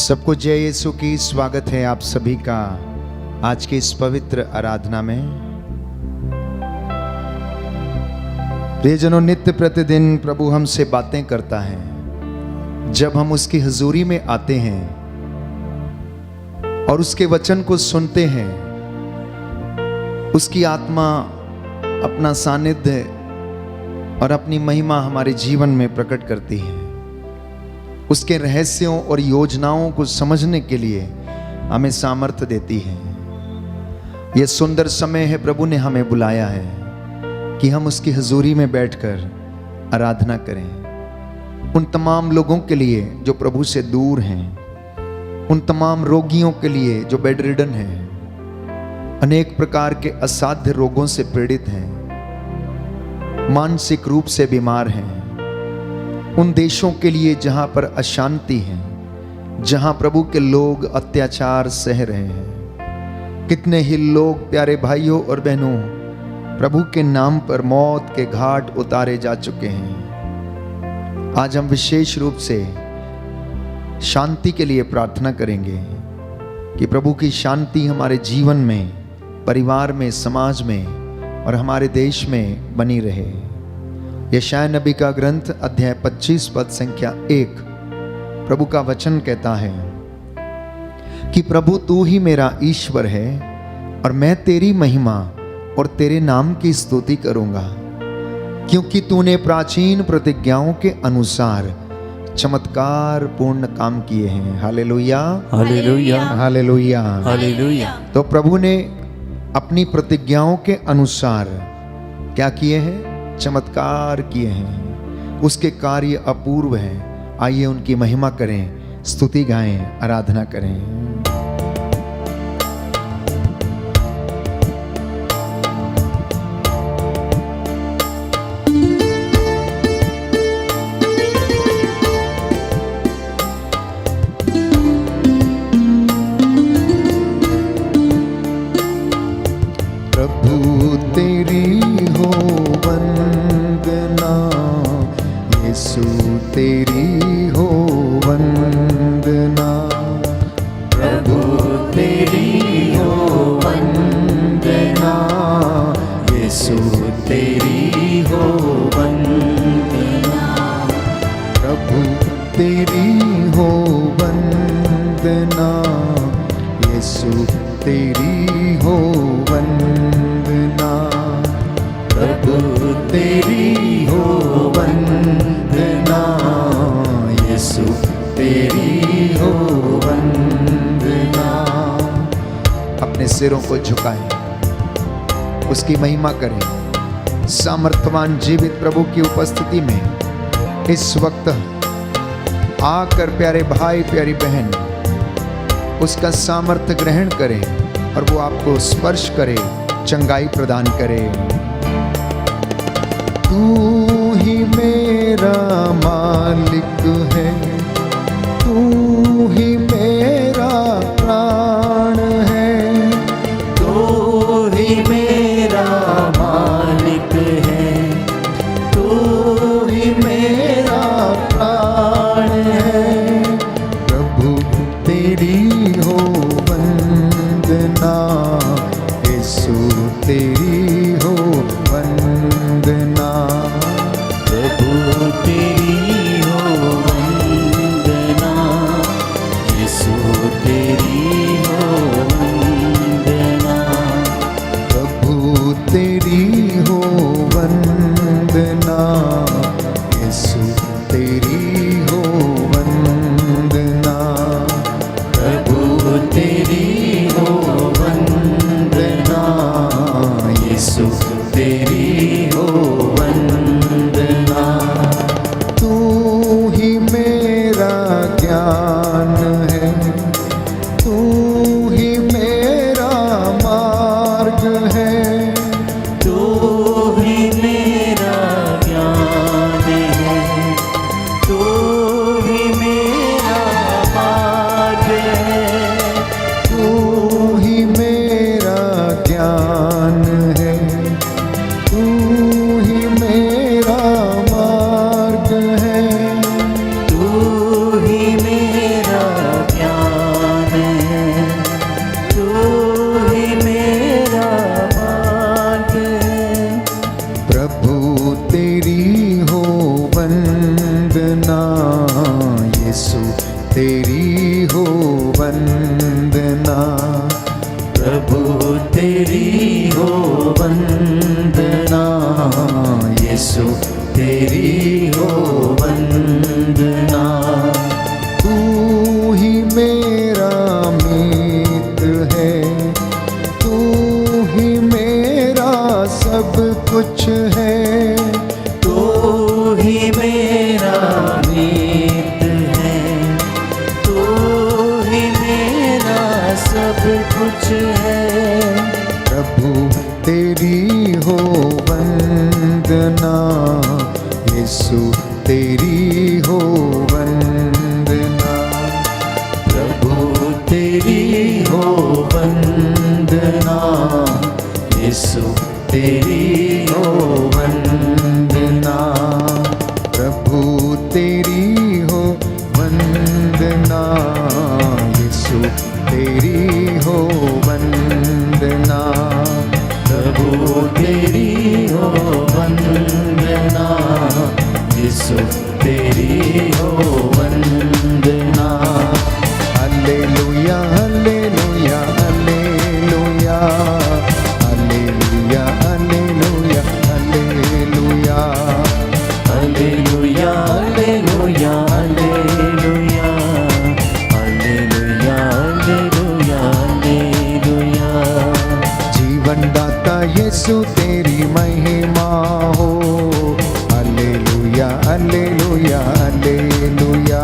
सबको जय यीशु की। स्वागत है आप सभी का आज की इस पवित्र आराधना में। प्रियजनों, नित्य प्रतिदिन प्रभु हमसे बातें करता है। जब हम उसकी हुजूरी में आते हैं और उसके वचन को सुनते हैं, उसकी आत्मा अपना सानिध्य और अपनी महिमा हमारे जीवन में प्रकट करती है। उसके रहस्यों और योजनाओं को समझने के लिए हमें सामर्थ्य देती है। यह सुंदर समय है, प्रभु ने हमें बुलाया है कि हम उसकी हुजूरी में बैठकर आराधना करें। उन तमाम लोगों के लिए जो प्रभु से दूर हैं, उन तमाम रोगियों के लिए जो बेड रिडन हैं, अनेक प्रकार के असाध्य रोगों से पीड़ित हैं, मानसिक रूप से बीमार हैं, उन देशों के लिए जहां पर अशांति है, जहां प्रभु के लोग अत्याचार सह रहे हैं। कितने ही लोग, प्यारे भाइयों और बहनों, प्रभु के नाम पर मौत के घाट उतारे जा चुके हैं। आज हम विशेष रूप से शांति के लिए प्रार्थना करेंगे कि प्रभु की शांति हमारे जीवन में, परिवार में, समाज में और हमारे देश में बनी रहे। यशायाह नबी का ग्रंथ अध्याय 25 पद संख्या 1, प्रभु का वचन कहता है कि प्रभु तू ही मेरा ईश्वर है और मैं तेरी महिमा और तेरे नाम की स्तुति करूंगा, क्योंकि तूने प्राचीन प्रतिज्ञाओं के अनुसार चमत्कार पूर्ण काम किए हैं। Hallelujah, hallelujah, hallelujah, hallelujah. तो प्रभु ने अपनी प्रतिज्ञाओं के अनुसार क्या किए हैं? चमत्कार किए हैं। उसके कार्य अपूर्व हैं। आइए उनकी महिमा करें, स्तुति गाएं, आराधना करें। प्रभु तेरी हो वंदना, यीशु तेरी हो वंदना। प्रभु तेरी हो वंदना, यीशु तेरी हो वंदना। प्रभु तेरी हो वंदना, यीशु तेरी हो वंदना। प्रभु तेरी हो वंदना, यीशु तेरी हो वंदना। अपने सिरों को झुकाएं, उसकी महिमा करें। सामर्थ्यवान जीवित प्रभु की उपस्थिति में इस वक्त आकर प्यारे भाई, प्यारी बहन, उसका सामर्थ्य ग्रहण करें और वो आपको स्पर्श करे, चंगाई प्रदान करे। तू ही मेरा मालिक है, तू ही मेरा प्राण है, तू ही मेरा मालिक है, तू ही मेरा प्राण है। प्रभु तेरी हो वंदना, यीशु तेरी हो वंदना। प्रभु तेरी हो वंदना, यीशु तेरी हो वंदना। प्रभु तेरी हो वंदना, यीशु तेरी हो वंदना। प्रभु तेरी हो वंदना, यीशु तेरी हो वंदना। तू ही मेरा ज्ञान है, तू प्रभु तेरी हो वंदना, यीशु तेरी हो वंदना। तू ही मेरा मीत है, तू ही मेरा सब कुछ है। तू ही मेरा मीत है, तू ही मेरा सब कुछ है। प्रभु तेरी हो वंदना, यीशु तेरी हो वंदना। प्रभु तेरी हो वंदना, यीशु तेरी हो वंदना। प्रभु तेरी हो वंदना, यीशु तेरी हो वंदना। प्रभु तेरी हो वंदना, यीशु तेरी हो वंदना। Hallelujah hallelujah hallelujah, hallelujah hallelujah hallelujah. Hallelujah hallelujah hallelujah, hallelujah hallelujah hallelujah. जीवन दाता यीशु तेरी महिमा हो। Hallelujah hallelujah hallelujah.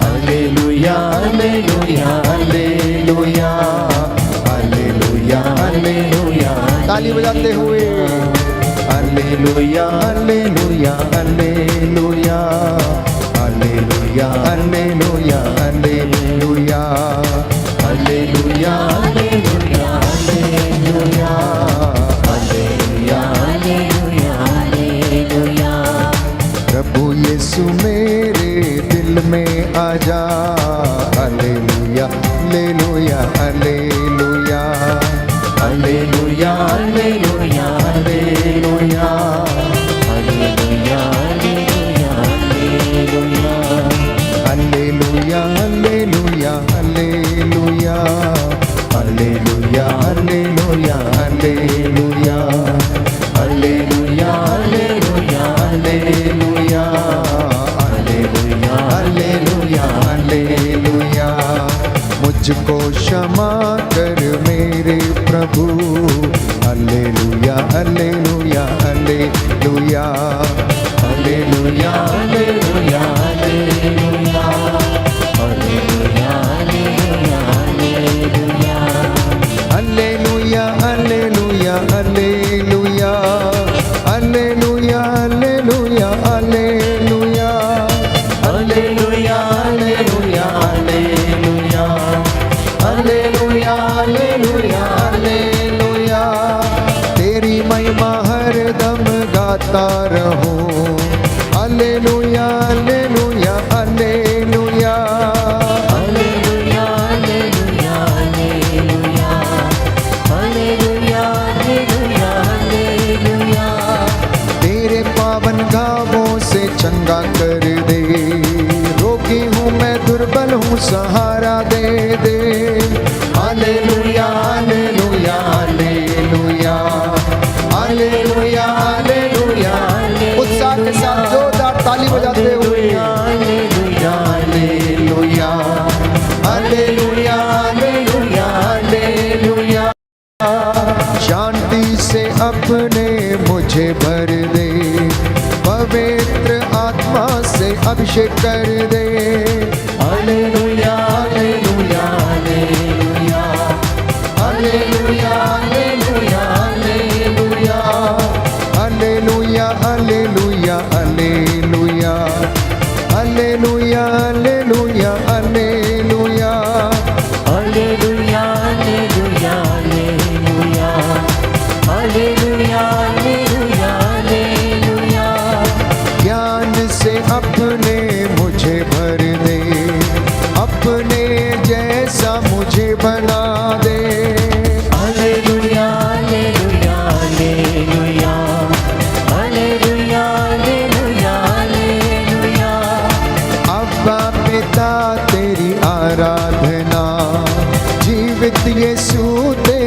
Hallelujah hallelujah hallelujah, hallelujah hallelujah. ताली बजाते हुए hallelujah hallelujah hallelujah, hallelujah hallelujah hallelujah. Hallelujah hallelujah hallelujah, hallelujah hallelujah hallelujah. प्रभु यीशु मेरे दिल में आजा। Hallelujah hallelujah hallelujah. Hallelujah hallelujah hallelujah, hallelujah hallelujah hallelujah. Hallelujah hallelujah hallelujah, hallelujah hallelujah hallelujah. Hallelujah hallelujah hallelujah, hallelujah hallelujah hallelujah. मुझको क्षमा कर मेरे प्रभु। Hallelujah hallelujah hallelujah. Hallelujah hallelujah hallelujah, hallelujah hallelujah hallelujah. Hallelujah hallelujah hallelujah, hallelujah hallelujah hallelujah. Hallelujah hallelujah hallelujah, hallelujah hallelujah hallelujah. तेरी महिमा हरदम गाता रहूं। Hallelujah hallelujah hallelujah. Hallelujah hallelujah hallelujah, hallelujah hallelujah hallelujah. तेरे पावन घावों से चंगा कर दे। रोगी हूँ मैं, दुर्बल हूँ, सहारा दे दे। Hallelujah hallelujah hallelujah, hallelujah hallelujah. उत्साह के साथ जोरदार ताली बजाते हुए hallelujah hallelujah hallelujah hallelujah hallelujah. शांति से अपने मुझे भर दे, पवित्र आत्मा से अभिषेक कर दे। Hallelujah hallelujah hallelujah, hallelujah hallelujah hallelujah. Hallelujah hallelujah hallelujah, hallelujah hallelujah hallelujah. Hallelujah hallelujah hallelujah, hallelujah hallelujah hallelujah. ज्ञान से अपने मुझे भर दे, अपने जैसा मुझे बना दे। Hallelujah hallelujah hallelujah, hallelujah hallelujah hallelujah. अब्बा पिता तेरी आराधना, जीवित यीशु तेरी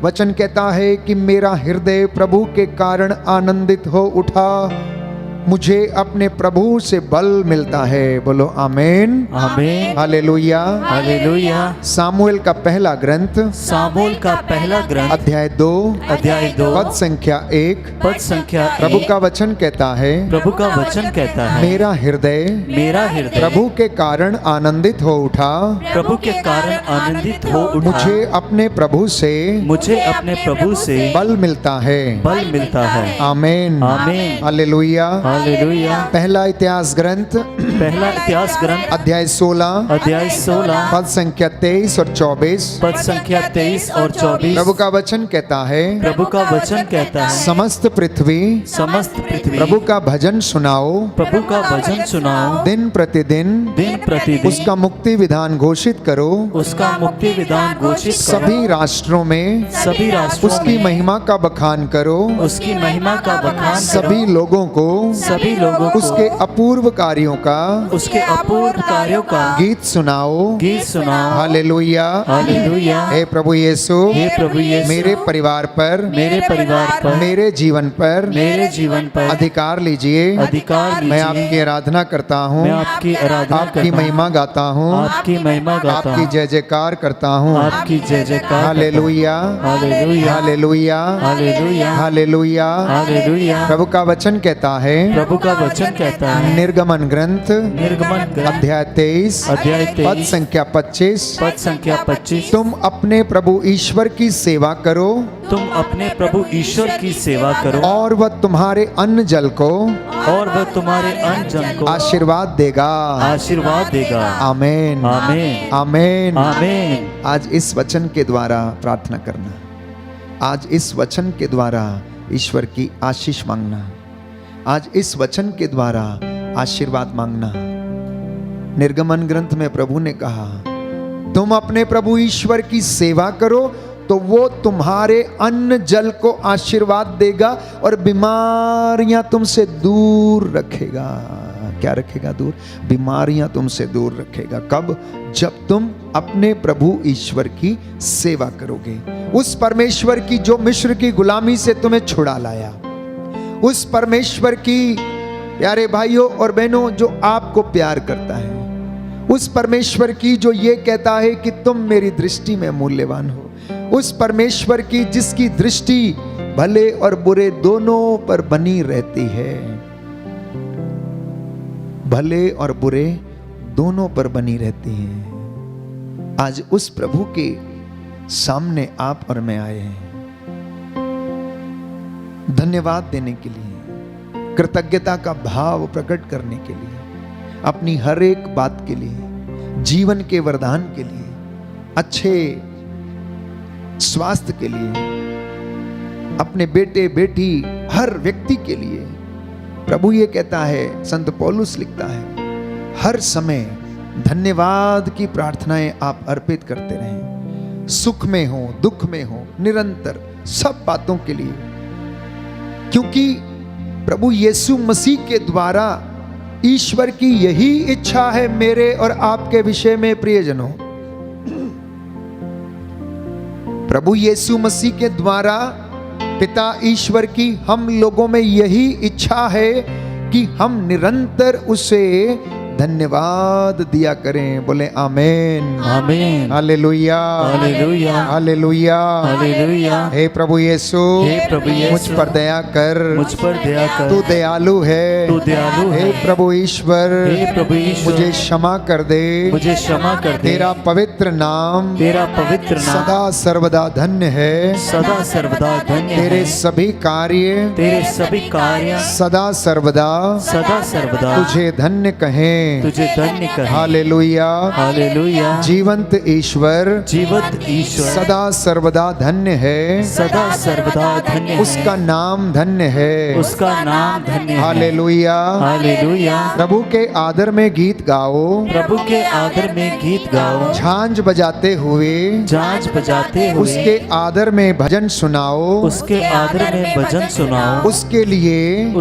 वचन कहता है कि मेरा हृदय प्रभु के कारण आनंदित हो उठा, मुझे अपने प्रभु से बल मिलता है। बोलो आमीन, आमीन, हालेलुया। हालेलुया। सामुएल का पहला ग्रंथ, सामुएल का पहला ग्रंथ, अध्याय 2, अध्याय 2, पद संख्या 1। पद संख्या प्रभु 1। का वचन कहता है, प्रभु का वचन कहता है, मेरा हृदय हृदय प्रभु के कारण आनंदित हो उठा, प्रभु के कारण आनंदित हो उठा, मुझे अपने प्रभु से बल मिलता है। बल मिलता है। आमीन, आमीन, हालेलुया। हालेलुया। पहला इतिहास ग्रंथ, पहला इतिहास ग्रंथ, अध्याय 16, अध्याय 16, पद संख्या 23 और 24। पद संख्या 23 और 24। प्रभु का वचन कहता है, प्रभु का वचन कहता है, समस्त पृथ्वी प्रभु का भजन सुनाओ, प्रभु का भजन सुनाओ, दिन प्रतिदिन उसका मुक्ति विधान घोषित करो, उसका मुक्ति विधान घोषित करो, सभी राष्ट्रों में उसकी महिमा का बखान करो, उसकी महिमा का बखान सभी लोगों को उसके अपूर्व कार्यों का गीत सुनाओ। Hallelujah, hallelujah. हे प्रभु यीशु, मेरे परिवार पर, मेरे जीवन पर अधिकार लीजिए। मैं आपकी आराधना करता हूँ, आपकी महिमा गाता हूँ, आपकी जय जयकार करता हूँ। Hallelujah, hallelujah, hallelujah. प्रभु का वचन कहता है, निर्गमन ग्रंथ, अध्याय 23, पद संख्या 25। तुम अपने प्रभु ईश्वर की सेवा करो, और वह तुम्हारे अन्न जल को आशीर्वाद देगा। आमीन, आमीन, आमीन। आज इस वचन के द्वारा प्रार्थना करना, आज इस वचन के द्वारा ईश्वर की आशीष मांगना, आज इस वचन के द्वारा आशीर्वाद मांगना। निर्गमन ग्रंथ में प्रभु ने कहा, तुम अपने प्रभु ईश्वर की सेवा करो तो वो तुम्हारे अन्न जल को आशीर्वाद देगा और बीमारियां तुमसे दूर रखेगा। क्या रखेगा दूर? बीमारियां तुमसे दूर रखेगा। कब? जब तुम अपने प्रभु ईश्वर की सेवा करोगे। उस परमेश्वर की जो मिस्र की गुलामी से तुम्हें छुड़ा लाया, उस परमेश्वर की, प्यारे भाइयों और बहनों, जो आपको प्यार करता है, उस परमेश्वर की जो ये कहता है कि तुम मेरी दृष्टि में मूल्यवान हो, उस परमेश्वर की जिसकी दृष्टि भले और बुरे दोनों पर बनी रहती है, भले और बुरे दोनों पर बनी रहती है। आज उस प्रभु के सामने आप और मैं आए हैं धन्यवाद देने के लिए, कृतज्ञता का भाव प्रकट करने के लिए, अपनी हर एक बात के लिए, जीवन के वरदान के लिए, अच्छे स्वास्थ्य के लिए, अपने बेटे बेटी हर व्यक्ति के लिए। प्रभु ये कहता है, संत पौलुस लिखता है, हर समय धन्यवाद की प्रार्थनाएं आप अर्पित करते रहें, सुख में हो, दुख में हो, निरंतर सब बातों के लिए, क्योंकि प्रभु यीशु मसीह के द्वारा ईश्वर की यही इच्छा है मेरे और आपके विषय में। प्रियजनों, प्रभु यीशु मसीह के द्वारा पिता ईश्वर की हम लोगों में यही इच्छा है कि हम निरंतर उसे धन्यवाद दिया करें। बोले आमीन, आमीन, हालेलुया, हालेलुया, हालेलुया, हालेलुया। हे प्रभु यीशु, मुझ पर दया कर, तू दयालु है, हे प्रभु ईश्वर, मुझे क्षमा कर दे, तेरा पवित्र नाम सदा सर्वदा धन्य है, तेरे सभी कार्य सदा सर्वदा तुझे धन्य कहें। Hallelujah, hallelujah. जीवंत ईश्वर सदा सर्वदा धन्य है, उसका नाम धन्य है, हालेलुया, हालेलुया। प्रभु के आदर में गीत गाओ, झांझ बजाते हुए उसके आदर में भजन सुनाओ, उसके लिए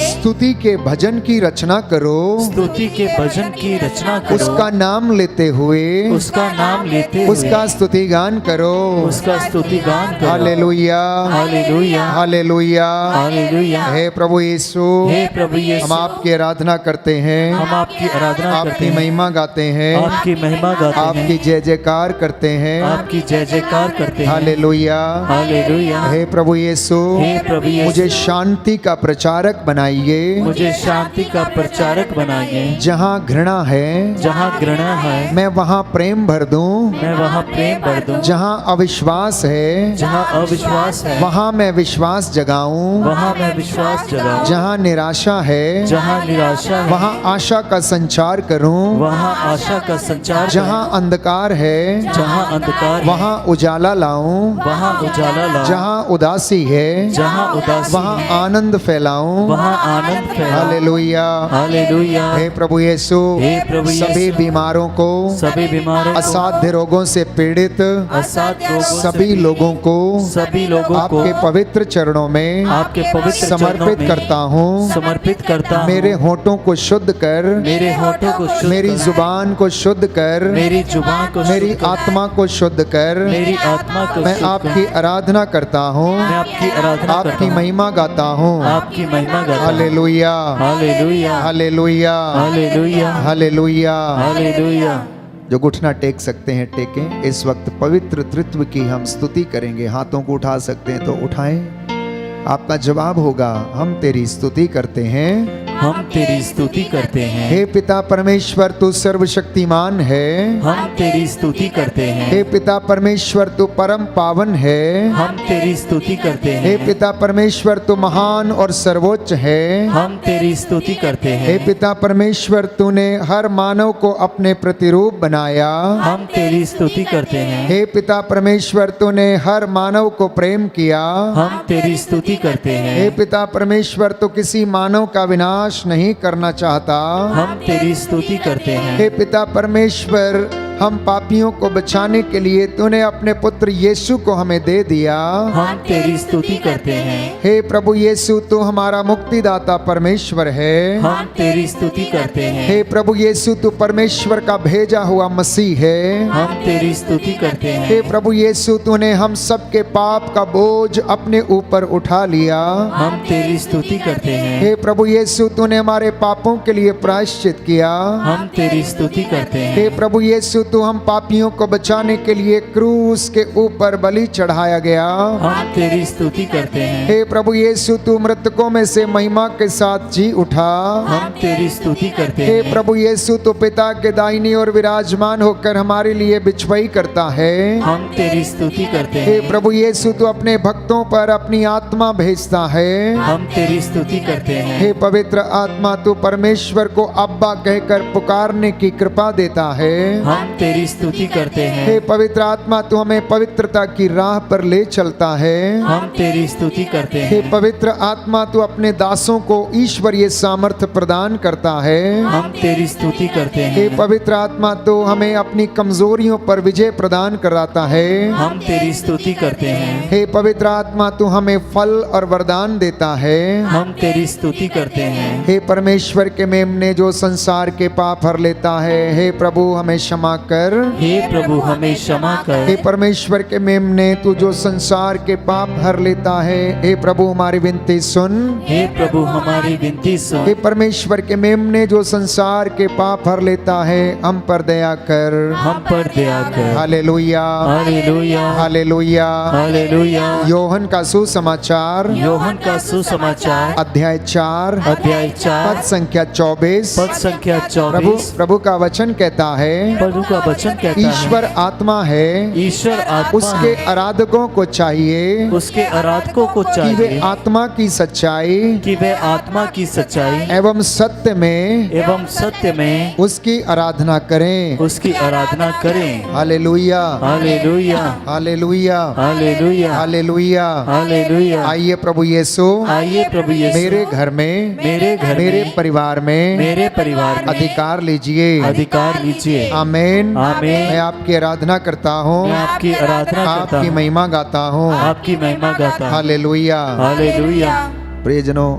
स्तुति के भजन की रचना करो, स्तुति के भजन की रचना करो, उसका नाम लेते हुए उसका नाम लेते हुए उसका स्तुति गान करो। उसका स्तुति गान करो। Hallelujah, hallelujah, hallelujah. हालेलुया। हे प्रभु यीशु, हे प्रभु यीशु, हम आपकी आराधना करते हैं, हम आपकी आराधना करते आपकी हैं, महिमा गाते हैं, आपकी महिमा गाते हैं, आपकी जय जयकार करते हैं। आपकी जय जयकार करते हैं। Hallelujah, hallelujah. हे प्रभु यीशु, हे प्रभु यीशु, मुझे शांति का प्रचारक बनाइए। मुझे शांति का प्रचारक बनाइए। जहाँ घृणा है जहाँ घृणा है मैं वहाँ प्रेम भर दूं, मैं वहाँ प्रेम भर दूं। जहाँ अविश्वास है जहाँ अविश्वास है वहाँ मैं विश्वास जगाऊं, वहाँ मैं विश्वास जगाऊं। जहाँ निराशा है जहाँ निराशा है वहाँ आशा का संचार करूं, वहाँ आशा का संचार जहाँ अंधकार है करूं। जहाँ अंधकार है वहाँ उजाला लाऊं, वहाँ उजाला लाऊं। जहाँ उदासी है जहाँ उदासी वहाँ है आनंद फैलाऊं। वहाँ आनंद फैलाऊं। Hallelujah, hallelujah. हे प्रभु यीशु, हे प्रभु यीशु, सभी बीमारों को, सभी बीमारों को, असाध्य रोगों से पीड़ित असाध्य रोगों से सभी लोगों को सभी लोगों को आपके पवित्र चरणों में आपके पवित्र चरणों समर्पित में करता हूँ। समर्पित करता हूँ। मेरे होठों को शुद्ध कर, मेरे होठों को शुद्ध मेरी कर, जुबान को शुद्ध कर, मेरी जुबान को मेरी शुद्ध कर, आत्मा को शुद्ध कर। मेरी आत्मा को मैं शुद्ध कर। आपकी आराधना करता हूँ, मैं आपकी आराधना करता आपकी हूँ। महिमा गाता हूँ। आपकी महिमा गाता हूँ। Hallelujah, hallelujah, hallelujah, hallelujah, hallelujah. Hallelujah. जो घुटना टेक सकते हैं टेकें। इस वक्त पवित्र तृत्व की हम स्तुति करेंगे। हाथों को उठा सकते हैं तो उठाएं। आपका जवाब होगा, हम तेरी स्तुति करते हैं, हम तेरी स्तुति करते हैं। हे पिता परमेश्वर तू सर्वशक्तिमान है, हम तेरी स्तुति करते हैं। हे पिता परमेश्वर तू परम पावन है, हम तेरी स्तुति करते हैं। हे पिता परमेश्वर तू महान और सर्वोच्च है, हम तेरी स्तुति करते हे हैं। पिता परमेश्वर तूने हर मानव को अपने प्रतिरूप बनाया, हम तेरी स्तुति करते हैं। हे पिता परमेश्वर तूने हर मानव को प्रेम किया, हम तेरी स्तुति करते हे हैं। पिता परमेश्वर तो किसी मानव का विनाश नहीं करना चाहता, हम तेरी स्तुति करते हैं। हे पिता परमेश्वर हम पापियों को बचाने के लिए तूने अपने पुत्र यीशु को हमें दे दिया। हम तेरी स्तुति करते हैं। हे प्रभु यीशु तू हमारा मुक्तिदाता परमेश्वर है, हम तेरी स्तुति करते हैं। हे प्रभु यीशु तू परमेश्वर का भेजा हुआ मसीह है, हम तेरी स्तुति करते हे हैं। प्रभु यीशु तूने हम सबके पाप का बोझ अपने ऊपर उठा लिया, हम तेरी स्तुति करते हैं। हे प्रभु यीशु तूने हमारे पापों के लिए प्रायश्चित किया, हम तेरी स्तुति करते हे हैं। प्रभु यीशु तू हम पापियों को बचाने के लिए क्रूस के ऊपर बलि चढ़ाया गया, हम तेरी स्तुति करते हैं। हे प्रभु यीशु तू मृतकों में से महिमा के साथ जी उठा, हम तेरी स्तुति करते हे हैं। प्रभु यीशु तू पिता के दाहिनी ओर विराजमान होकर हमारे लिए बिछवाई करता है, हम तेरी स्तुति करते हे हैं। प्रभु यीशु तू अपने भक्तों पर अपनी आत्मा भेजता है, हम तेरी स्तुति करते हैं। हे पवित्र आत्मा तू परमेश्वर को अब्बा कहकर पुकारने की कृपा देता है, हम तेरी स्तुति करते हे हैं। पवित्र आत्मा तू हमें पवित्रता की राह पर ले चलता है, हम तेरी स्तुति करते हे हैं। पवित्र आत्मा तू अपने दासों को ईश्वरीय सामर्थ्य प्रदान करता है, हम तेरी स्तुति करते हे हैं। पवित्र आत्मा तू हमें अपनी कमजोरियों पर विजय प्रदान कराता है, हम तेरी स्तुति करते हैं। हे पवित्र आत्मा तू हमें फल और वरदान देता है, हम तेरी स्तुति करते हैं। हे परमेश्वर के मेमने जो संसार के पाप हर लेता है, हे प्रभु हमें क्षमा कर, हे प्रभु हमें क्षमा कर। हे परमेश्वर के मेमने तू जो संसार के पाप हर लेता है, हे प्रभु हमारी विनती सुन, हे प्रभु हमारी विनती सुन। हे परमेश्वर के मेमने जो संसार के पाप हर लेता है, हम पर दया कर। हम पर दया कर। Hallelujah, hallelujah, hallelujah. Hallelujah. Yohan का सुसमाचार योहन का सुसमाचार अध्याय 4 अध्याय 4 पद संख्या 24। पद संख्या प्रभु 24। प्रभु का वचन कहता है, प्रभु का वचन कहता ईश्वर है, आत्मा है, ईश्वर आत्मा उसके है। आराधकों को चाहिए उसके आराधकों को कि वे चाहिए आत्मा की सच्चाई कि वे आत्मा की सच्चाई एवं सत्य में एवं सत्य में उसकी आराधना करें। उसकी आराधना करें। Hallelujah, hallelujah, hallelujah, hallelujah, hallelujah. Hallelujah. आइए प्रभु यीशु आइए प्रभु यीशु मेरे घर में, मेरे घर मेरे में, परिवार में मेरे परिवार में अधिकार लीजिए। अधिकार लीजिए। आमीन। आमीन। मैं आपकी आराधना करता हूँ, मैं आपकी आराधना करता आपकी हूँ, महिमा गाता हूँ। आपकी महिमा गाता हूँ। हालेलुया। हालेलुया। प्रियजनों,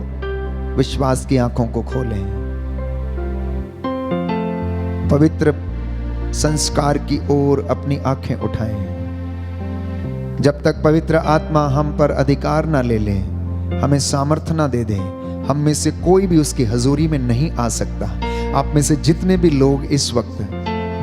विश्वास की आंखों को खोलें। पवित्र संस्कार की ओर अपनी आंखें उठाएं। जब तक पवित्र आत्मा हम पर अधिकार ना ले ले, हमें सामर्थ्य ना दे दे, हम में से कोई भी उसकी हजूरी में नहीं आ सकता। आप में से जितने भी लोग इस वक्त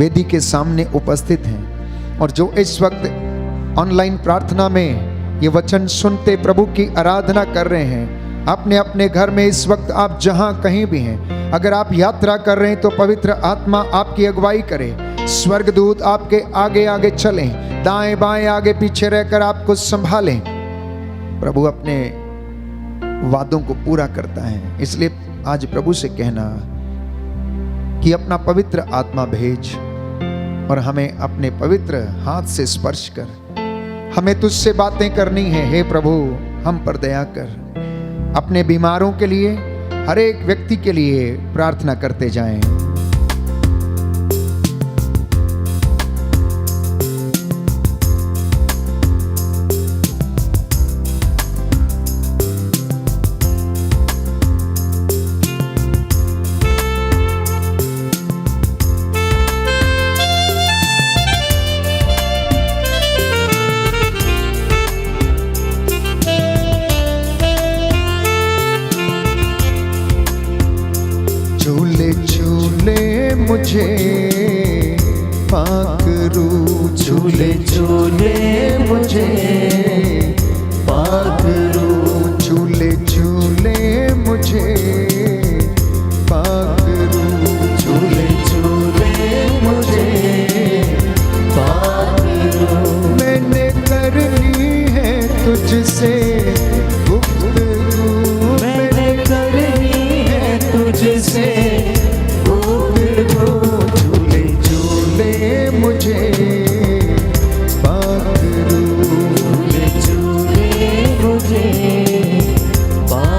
वेदी के सामने उपस्थित हैं और जो इस वक्त ऑनलाइन प्रार्थना में ये वचन सुनते प्रभु की आराधना कर रहे हैं, अपने अपने घर में इस वक्त आप जहां कहीं भी हैं, अगर आप यात्रा कर रहे हैं तो पवित्र आत्मा आपकी अगुवाई करे। स्वर्गदूत आपके आगे आगे चलें, दाएं बाएं आगे पीछे रहकर आपको संभालें। प्रभु अपने वादों को पूरा करता है, इसलिए आज प्रभु से कहना कि अपना पवित्र आत्मा भेज और हमें अपने पवित्र हाथ से स्पर्श कर। हमें तुझसे बातें करनी है। हे प्रभु, हम पर दया कर। अपने बीमारों के लिए, हर एक व्यक्ति के लिए प्रार्थना करते जाएं। मुझे पाकरू, झूले झूले मुझे पाकरू, झूले झूले मुझे पाकरू, झूले झूले मुझे पाकरू। मैंने करनी है तुझसे गुफ्तगू, मैंने करनी है तुझसे झूले झूले मुझे पाकरू, झूले झूले मुझे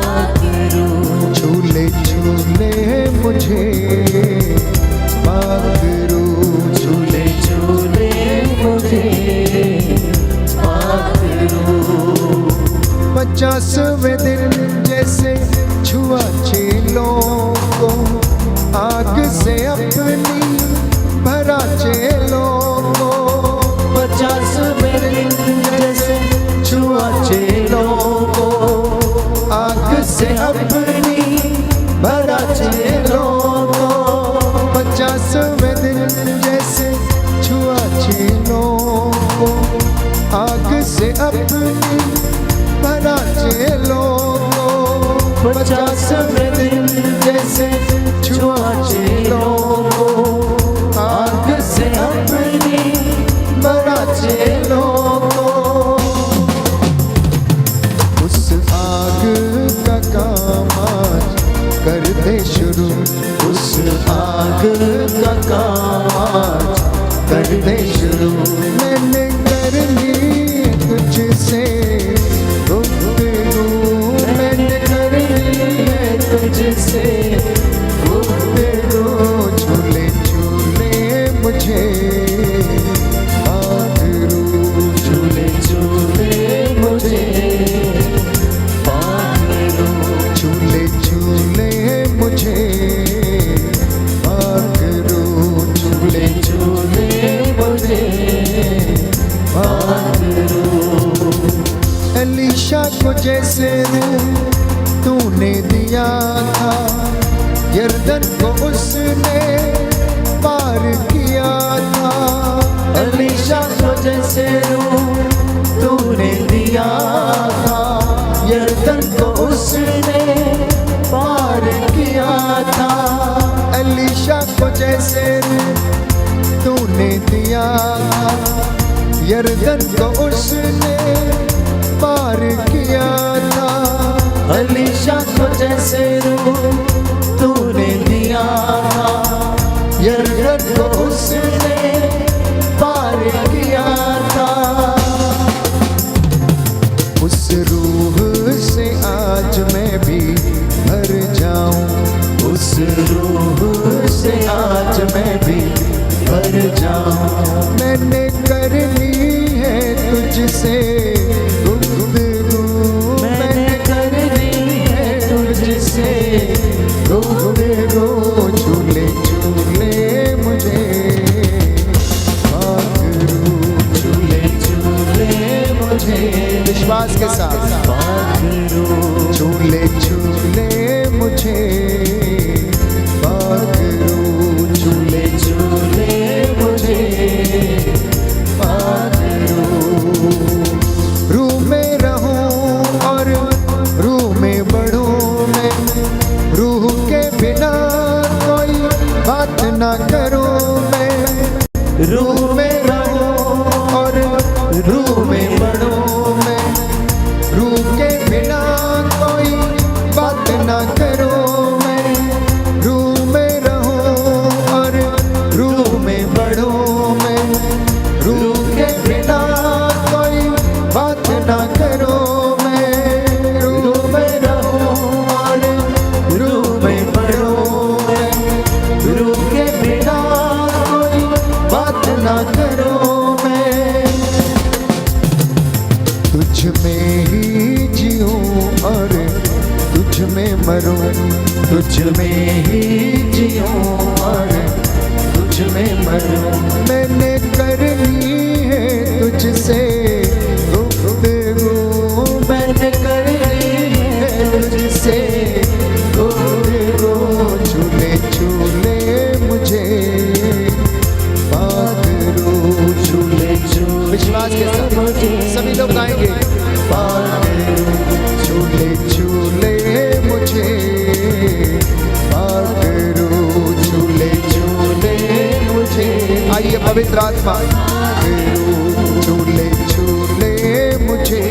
पाकरू, झूले झूले मुझे पाकरू, झूले झूले मुझे पाकरू। 50वें दिन जैसे छुआ चेलों को, आग से अपनी भरा चेलों को। 50वें दिन जैसे छुआ चेलों को, आग से अपनी भरा चेलों को। 50वें दिन जैसे छुआ चेलों को, आग से अपनी भरा चेलों को। 50वें दिन जैसे छुआ चेलों को, आग से अपनी भरा चेलों को। उस आग का काम आज कर दे शुरू, उस आग का काम आज कर दे शुरू। मैंने करनी तुझसे गुफ्तगू, मैंने करनी है तुझसे गुफ्तगू। झूले झूले मुझे पाकरू, झूले झूले मुझे पाकरू, झूले झूले मुझे पाकरू, झूले झूले मुझे पाकरू। एलीशा को जैसे तूने दिया था, यरदन को उसने पार किया था। एलीशा को जैसे तूने दिया था, यरदन को उसने पार किया था। एलीशा को जैसे तूने दिया था, यरदन को उसने पार किया था। एलीशा को जैसे तूने दिया था, यरदन को उसने पार किया था। उस रूह से आज मैं भी भर जाऊं, उस रूह से आज मैं भी भर जाऊं। मैंने करनी है तुझसे गुफ्तगू, मैंने करनी है तुझसे गुफ्तगू। झूले झूले मुझे मुझे पाकरू झूले झूले मुझे पाकरू। रूह में रहूं और रूह में बढ़ूं मैं, रूह के बिना कोई बात ना करूं मैं। रूह में रहूं और रूह में बढ़ूं मैं, रूह के बिना कोई बात ना करूं मैं। रूह में रहूं और रूह में बढ़ूं मैं, रूह के बिना कोई बात ना करूं मैं। रूह में रहूं और रूह में बढ़ूं मैं, रूह के बिना कोई बात ना करूं मैं। तुझ में ही जीऊं और तुझ में मरूं, तुझ में ही जीऊं और तुझ में मरूं। मैंने करनी है तुझसे गुफ्तगू, मैंने करनी है तुझसे गुफ्तगू। झूले झूले मुझे पाकरू, झूले झूले विश्वास के साथ सभी लोग गाएंगे। पाकरू। झूले झूले मुझे पाकरू, झूले झूले मुझे। आइए पवित्र आत्मा, पाकरू झूले झूले मुझे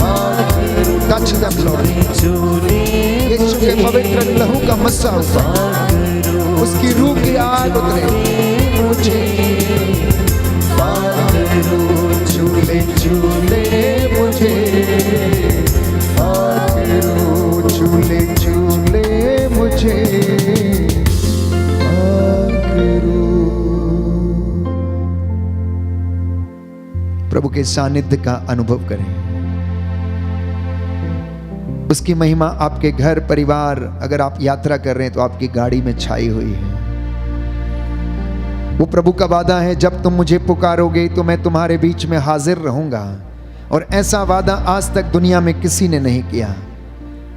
पाकरू। टच देम लॉर्ड, झूले यीशु के पवित्र लहू का मस्सा हुआ, उसकी रूह की आग उतरे मुझे पाकरू। झूले झूले मुझे पाकरू, झूले झूले मुझे पाकरू। प्रभु के सानिध्य का अनुभव करें, उसकी महिमा आपके घर परिवार, अगर आप यात्रा कर रहे हैं तो आपकी गाड़ी में छाई हुई है। वो प्रभु का वादा है, जब तुम मुझे पुकारोगे तो मैं तुम्हारे बीच में हाजिर रहूंगा। और ऐसा वादा आज तक दुनिया में किसी ने नहीं किया।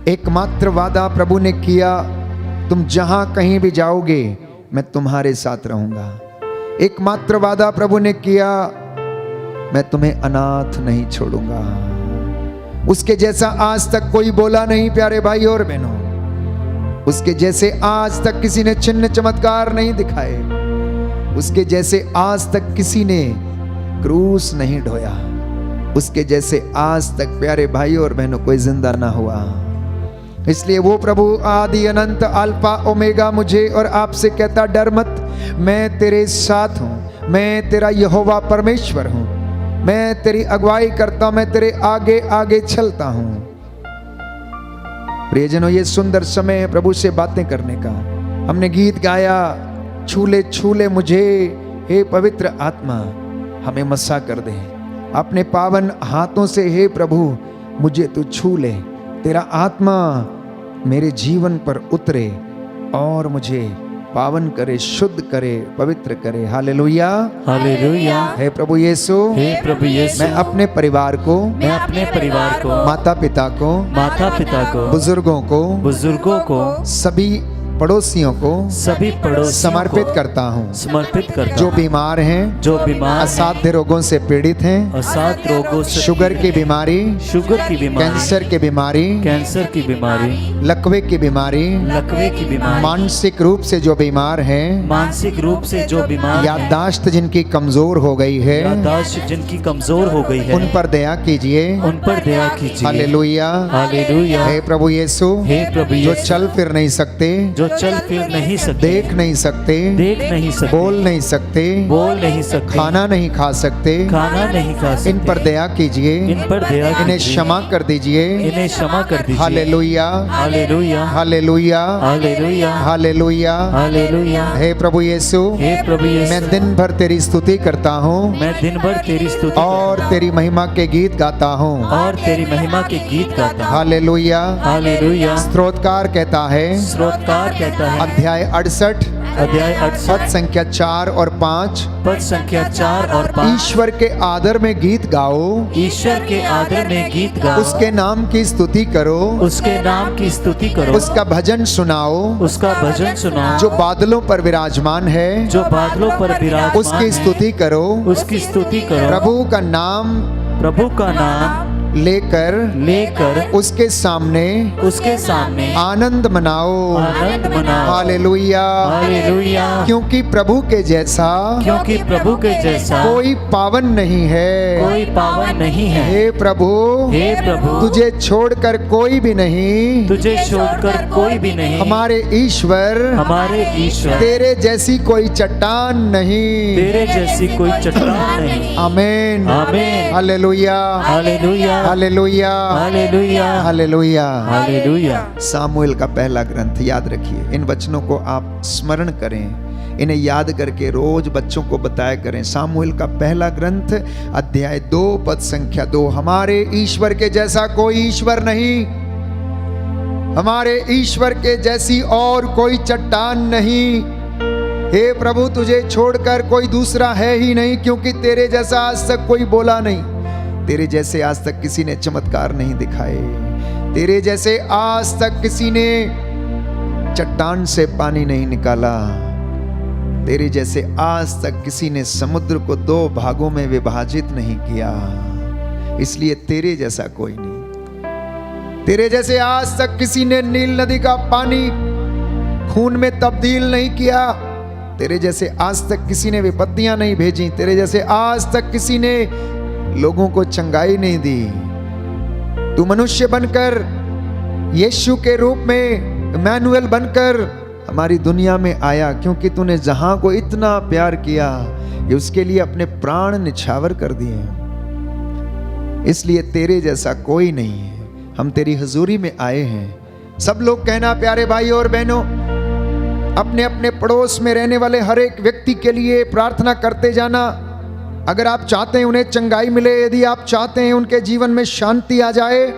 एकमात्र वादा प्रभु ने किया, तुम जहां कहीं भी जाओगे मैं तुम्हारे साथ रहूंगा। एकमात्र वादा प्रभु ने किया, मैं तुम्हें अनाथ नहीं छोड़ूंगा। उसके जैसा आज तक कोई बोला नहीं प्यारे भाई और बहनों। उसके जैसे आज तक किसी ने चिन्ह चमत्कार नहीं दिखाए। उसके जैसे आज तक किसी ने क्रूस नहीं ढोया। उसके जैसे आज तक प्यारे भाई और बहनों कोई जिंदा ना हुआ। इसलिए वो प्रभु आदि अनंत अल्फा ओमेगा मुझे और आपसे कहता, डर मत, मैं तेरे साथ हूं, मैं तेरा यहोवा परमेश्वर हूं, मैं तेरी अगुवाई करता हूं, मैं तेरे आगे आगे चलता हूं। प्रियजनों, ये सुंदर समय है प्रभु से बातें करने का। हमने गीत गाया, छूले छूले मुझे हे पवित्र आत्मा, हमें मस्सा कर दे अपने पावन हाथों से। हे प्रभु मुझे तू छू ले, तेरा आत्मा मेरे जीवन पर उतरे और मुझे पावन करे, शुद्ध करे, पवित्र करे। Hallelujah, hallelujah. हे प्रभु यीशु, हे प्रभु यीशु, मैं अपने परिवार को, मैं अपने परिवार को, माता पिता को, बुजुर्गों को, सभी पड़ोसियों को सभी पड़ोसियों समर्पित को करता हूँ। समर्पित करता जो हूँ। बीमार हैं, जो बीमार असाध्य रोगों से पीड़ित हैं, असाध्य रोगों से, शुगर की बीमारी, शुगर की बीमारी, कैंसर की बीमारी, कैंसर की बीमारी, लकवे की बीमारी, लकवे की बीमारी, मानसिक रूप से जो बीमार हैं, मानसिक रूप से जो बीमार हैं, याददाश्त जिनकी कमजोर हो गई है, याददाश्त जिनकी कमजोर हो गई है, उन पर दया कीजिए, उन पर दया कीजिए। Hallelujah, hallelujah. हे प्रभु यीशु, हे प्रभु जो यीशु, चल फिर नहीं सकते, जो चल फिर नहीं सकते, देख नहीं सकते, देख नहीं सकते, बोल नहीं सकते, बोल नहीं सकते, खाना नहीं खा सकते, खाना नहीं खा सकते, इन पर दया कीजिए, इन पर दया इन्हें कीजिए, क्षमा कर दीजिए। इन्हें क्षमा कर दीजिए। Hallelujah, hallelujah, hallelujah, hallelujah, hallelujah. Hallelujah. हे प्रभु यीशु, हे प्रभु यीशु, मैं दिन भर तेरी स्तुति करता हूँ मैं दिन भर तेरी स्तुति और तेरी महिमा के गीत गाता हूँ। और तेरी महिमा के गीत गाता हूँ। हालेलुया। हालेलुया। स्तोत्रकार कहता है, स्रोतकार कहता है, अध्याय 68 अध्याय 68 पद संख्या 4 और 5, पद संख्या 4 और 5। ईश्वर के आदर में गीत गाओ, ईश्वर के आदर में गीत गाओ, उसके नाम की स्तुति करो, उसके नाम की स्तुति करो, उसका भजन सुनाओ, उसका भजन सुनाओ, जो बादलों पर विराजमान है, जो बादलों पर विराजमान उसकी है, स्तुति करो, उसकी स्तुति करो। प्रभु का नाम प्रभु का नाम लेकर उसके सामने आनंद मनाओ। आनंद मनाओ। हालेलुया। हालेलुया। क्योंकि प्रभु के जैसा कोई पावन नहीं है। कोई पावन नहीं है। हे प्रभु तुझे छोड़कर कोई भी नहीं। हमारे ईश्वर तेरे जैसी कोई चट्टान नहीं। आमीन। Hallelujah. Hallelujah. Hallelujah. Hallelujah. Hallelujah. Samuel का पहला ग्रंथ याद रखिए। इन वचनों को आप स्मरण करें, इन्हें याद करके रोज बच्चों को बताया करें। सामुएल का पहला ग्रंथ अध्याय 2 पद संख्या 2। हमारे ईश्वर के जैसा कोई ईश्वर नहीं। हमारे ईश्वर के जैसी और कोई चट्टान नहीं। हे प्रभु तुझे छोड़कर कोई दूसरा है ही नहीं, क्योंकि तेरे जैसा आज तक कोई बोला नहीं। तेरे जैसे आज तक किसी ने चमत्कार नहीं दिखाए। तेरे जैसे आज तक किसी ने चट्टान से पानी नहीं निकाला। तेरे जैसे आज तक किसी ने समुद्र को 2 भागों में विभाजित नहीं किया। इसलिए तेरे जैसा कोई नहीं। तेरे जैसे आज तक किसी ने नील नदी का पानी खून में तब्दील नहीं किया। तेरे जैसे आज तक किसी ने विपत्तियां नहीं भेजी। तेरे जैसे आज तक किसी ने लोगों को चंगाई नहीं दी। तू मनुष्य बनकर यीशु के रूप में इमैनुएल बनकर हमारी दुनिया में आया, क्योंकि तूने जहां को इतना प्यार किया कि उसके लिए अपने प्राण निछावर कर दिए। इसलिए तेरे जैसा कोई नहीं है। हम तेरी हजूरी में आए हैं। सब लोग कहना प्यारे भाई और बहनों, अपने अपने पड़ोस में रहने वाले हर एक व्यक्ति के लिए प्रार्थना करते जाना। अगर आप चाहते हैं उन्हें चंगाई मिले, यदि आप चाहते हैं उनके जीवन में शांति आ जाए,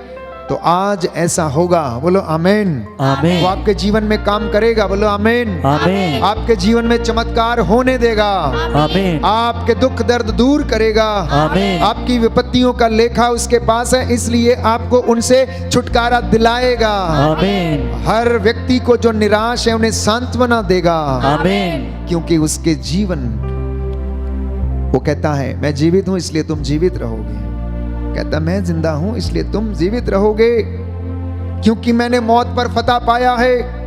तो आज ऐसा होगा। बोलो आमीन। आमीन। वो आपके जीवन में काम करेगा। बोलो आमीन। आमीन। आपके जीवन में चमत्कार होने देगा। आमीन। आपके दुख दर्द दूर करेगा। आमीन। आपकी विपत्तियों का लेखा उसके पास है, इसलिए आपको उनसे छुटकारा दिलाएगा। आमीन। हर व्यक्ति को जो निराश है उन्हें सांत्वना देगा। आमीन। क्योंकि उसके जीवन, वो कहता है मैं जीवित हूं इसलिए तुम जीवित रहोगे। कहता मैं जिंदा हूं इसलिए तुम जीवित रहोगे, क्योंकि मैंने मौत पर फतह पाया है।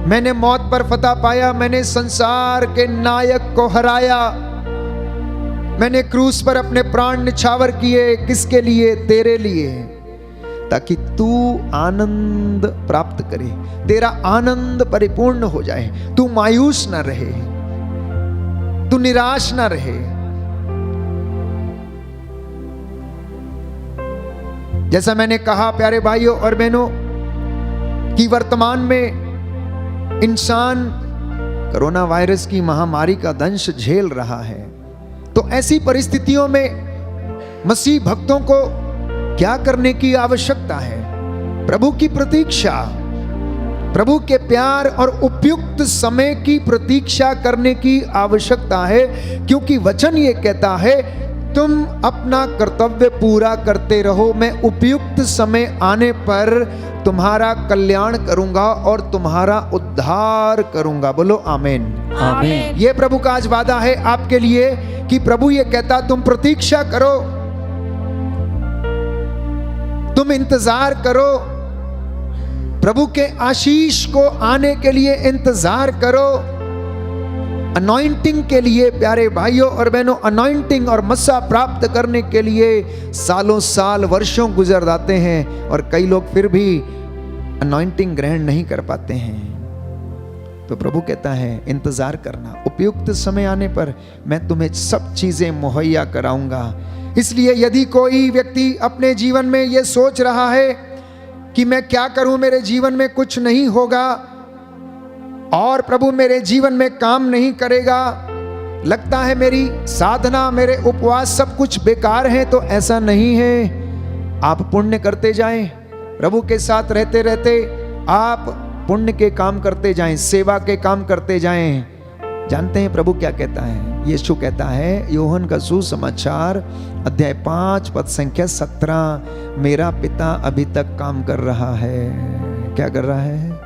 मैंने मौत पर फतह पाया। मैंने संसार के नायक को हराया। मैंने क्रूस पर अपने प्राण निछावर किए। किसके लिए? तेरे लिए, ताकि तू आनंद प्राप्त करे, तेरा आनंद परिपूर्ण हो जाए, तू मायूस ना रहे, तू निराश ना रहे। जैसा मैंने कहा प्यारे भाइयों और बहनों कि वर्तमान में इंसान कोरोना वायरस की महामारी का दंश झेल रहा है। तो ऐसी परिस्थितियों में मसीह भक्तों को क्या करने की आवश्यकता है? प्रभु की प्रतीक्षा, प्रभु के प्यार और उपयुक्त समय की प्रतीक्षा करने की आवश्यकता है, क्योंकि वचन ये कहता है तुम अपना कर्तव्य पूरा करते रहो, मैं उपयुक्त समय आने पर तुम्हारा कल्याण करूंगा और तुम्हारा उद्धार करूंगा। बोलो आमीन। आमीन। ये प्रभु का आज वादा है आपके लिए कि प्रभु ये कहता तुम प्रतीक्षा करो, तुम इंतजार करो, प्रभु के आशीष को आने के लिए इंतजार करो। अनॉइंटिंग के लिए प्यारे भाइयों और बहनों, अनॉइंटिंग और मस्सा प्राप्त करने के लिए सालों साल वर्षों गुजर जाते हैं और कई लोग फिर भी अनॉइंटिंग ग्रहण नहीं कर पाते हैं। तो प्रभु कहता है इंतजार करना, उपयुक्त समय आने पर मैं तुम्हें सब चीजें मुहैया कराऊंगा। इसलिए यदि कोई व्यक्ति अपने जीवन में यह सोच रहा है कि मैं क्या करूं, मेरे जीवन में कुछ नहीं होगा और प्रभु मेरे जीवन में काम नहीं करेगा, लगता है मेरी साधना, मेरे उपवास सब कुछ बेकार है, तो ऐसा नहीं है। आप पुण्य करते जाएं, प्रभु के साथ रहते रहते आप पुण्य के काम करते जाएं, सेवा के काम करते जाएं। जानते हैं प्रभु क्या कहता है? यीशु कहता है, यूहन्ना का सुसमाचार अध्याय 5 पद संख्या 17, मेरा पिता अभी तक काम कर रहा है। क्या कर रहा है?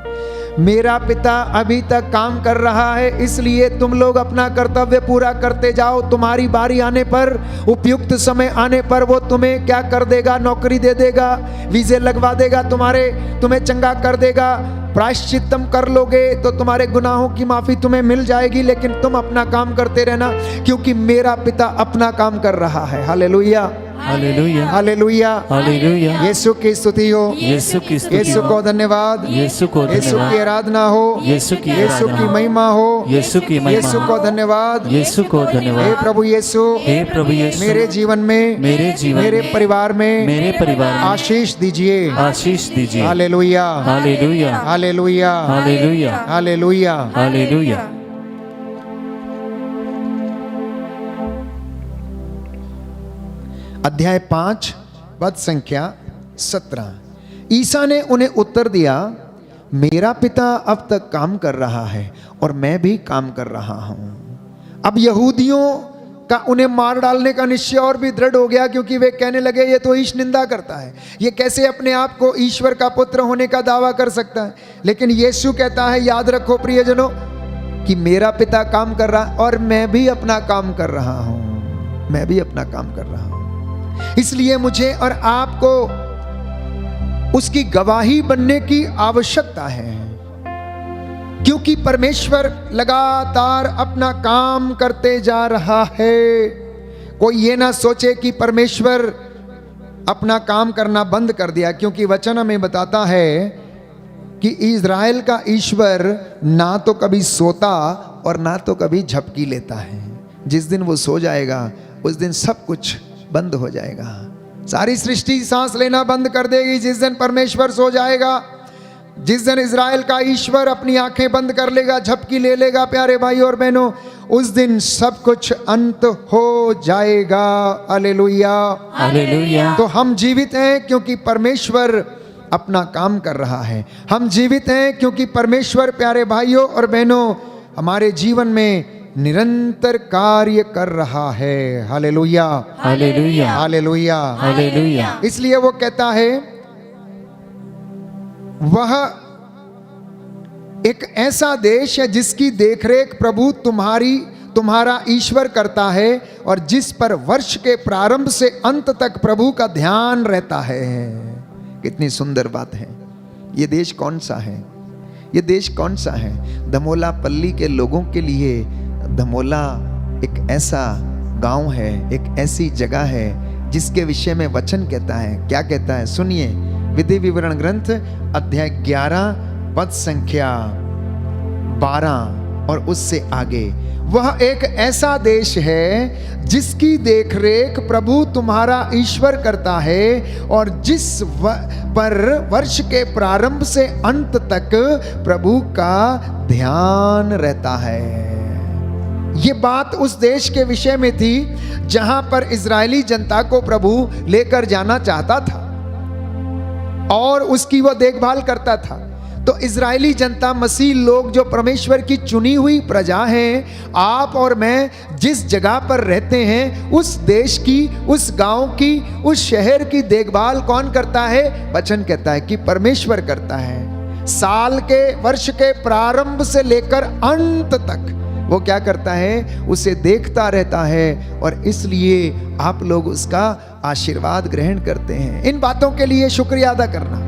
मेरा पिता अभी तक काम कर रहा है, इसलिए तुम लोग अपना कर्तव्य पूरा करते जाओ। तुम्हारी बारी आने पर, उपयुक्त समय आने पर वो तुम्हें क्या कर देगा? नौकरी दे देगा, वीजे लगवा देगा, तुम्हें चंगा कर देगा। प्रायश्चित तुम कर लोगे तो तुम्हारे गुनाहों की माफी तुम्हें मिल जाएगी, लेकिन तुम अपना काम करते रहना, क्योंकि मेरा पिता अपना काम कर रहा है। Hallelujah, hallelujah, hallelujah, hallelujah. Yeshu की स्तुति हो, यीशु की स्तुति यीशु हो, को धन्यवाद, यीशु को यीशु की धन्यवाद, आराधना हो, यीशु की यीशु आराधना की हो, महिमा हो, यीशु की महिमा यीशु हो, को धन्यवाद, यीशु को हे धन्यवाद। प्रभु यीशु, हे प्रभु यीशु, मेरे जीवन में, मेरे जीवन मेरे में, परिवार में, मेरे परिवार में आशीष दीजिए। आशीष दीजिए। Hallelujah, hallelujah, hallelujah, hallelujah, hallelujah. Hallelujah. अध्याय 5 पद संख्या 17। ईसा ने उन्हें उत्तर दिया, मेरा पिता अब तक काम कर रहा है और मैं भी काम कर रहा हूं। अब यहूदियों का उन्हें मार डालने का निश्चय और भी दृढ़ हो गया, क्योंकि वे कहने लगे ये तो ईश निंदा करता है, ये कैसे अपने आप को ईश्वर का पुत्र होने का दावा कर सकता है। लेकिन यीशु कहता है, याद रखो प्रियजनों, कि मेरा पिता काम कर रहा है और मैं भी अपना काम कर रहा हूं, मैं भी अपना काम कर रहा हूं। इसलिए मुझे और आपको उसकी गवाही बनने की आवश्यकता है, क्योंकि परमेश्वर लगातार अपना काम करते जा रहा है। कोई ये ना सोचे कि परमेश्वर अपना काम करना बंद कर दिया, क्योंकि वचन हमें बताता है कि इज़राइल का ईश्वर ना तो कभी सोता और ना तो कभी झपकी लेता है। जिस दिन वो सो जाएगा उस दिन सब कुछ बंद हो जाएगा, सारी सृष्टि सांस लेना बंद कर देगी। जिस दिन परमेश्वर सो जाएगा, जिस दिन इज़राइल का ईश्वर अपनी आंखें बंद कर लेगा, झपकी ले लेगा, प्यारे भाई और बहनों, उस दिन सब कुछ अंत हो जाएगा। Hallelujah, hallelujah. तो हम जीवित हैं क्योंकि परमेश्वर अपना काम कर रहा है। हम जीवित हैं क्योंकि परमेश्वर, प्यारे भाइयों और बहनों, हमारे जीवन में निरंतर कार्य कर रहा है। Hallelujah, hallelujah, hallelujah, hallelujah. इसलिए वो कहता है, वह एक ऐसा देश है जिसकी देखरेख प्रभु तुम्हारा ईश्वर करता है, और जिस पर वर्ष के प्रारंभ से अंत तक प्रभु का ध्यान रहता है। कितनी सुंदर बात है। ये देश कौन सा है? ये देश कौन सा है? धमोला पल्ली के लोगों के लिए धमोला एक ऐसा गांव है, एक ऐसी जगह है जिसके विषय में वचन कहता है। क्या कहता है? सुनिए, विधि विवरण ग्रंथ अध्याय 11 पद संख्या 12 और उससे आगे। वह एक ऐसा देश है जिसकी देखरेख प्रभु तुम्हारा ईश्वर करता है, और जिस पर वर्ष के प्रारंभ से अंत तक प्रभु का ध्यान रहता है। ये बात उस देश के विषय में थी जहां पर इजरायली जनता को प्रभु लेकर जाना चाहता था और उसकी वो देखभाल करता था। तो इजरायली जनता, मसीह लोग, जो परमेश्वर की चुनी हुई प्रजा हैं, आप और मैं जिस जगह पर रहते हैं, उस देश की, उस गांव की, उस शहर की देखभाल कौन करता है? वचन कहता है कि परमेश्वर करता है। साल के, वर्ष के प्रारंभ से लेकर अंत तक वो क्या करता है? उसे देखता रहता है, और इसलिए आप लोग उसका आशीर्वाद ग्रहण करते हैं। इन बातों के लिए शुक्रिया अदा करना,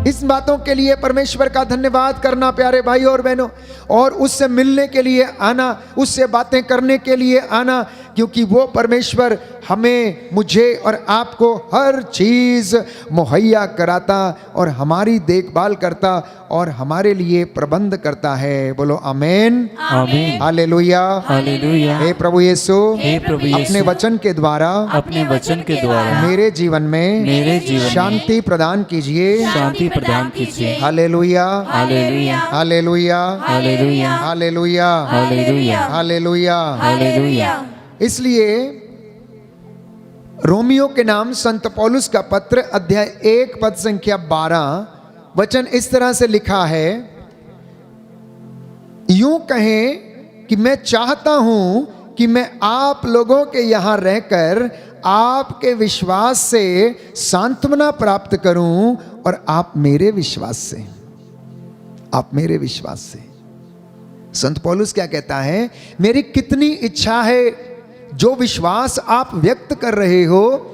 इस बातों के लिए परमेश्वर का धन्यवाद करना, प्यारे भाई और बहनों, और उससे मिलने के लिए आना, उससे बातें करने के लिए आना, क्योंकि वो परमेश्वर हमें, मुझे और आपको हर चीज मुहैया कराता और हमारी देखभाल करता और हमारे लिए प्रबंध करता है। बोलो आमीन, आमीन, हालेलुया, हालेलुया। हे प्रभु यीशु, हे प्रभु यीशु, अपने वचन के द्वारा, अपने वचन के द्वारा मेरे जीवन में शांति प्रदान कीजिए। शांति प्रदान कीजिए। Hallelujah, hallelujah, hallelujah, hallelujah, hallelujah, hallelujah, hallelujah. Hallelujah. इसलिए रोमियो के नाम संत पौलुस का पत्र अध्याय 1 पद संख्या 12 वचन इस तरह से लिखा है, यूं कहें कि मैं चाहता हूं कि मैं आप लोगों के यहां रहकर आपके विश्वास से सांत्वना प्राप्त करूं और आप मेरे विश्वास से। संत पौलुस क्या कहता है, मेरी कितनी इच्छा है, जो विश्वास आप व्यक्त कर रहे हो,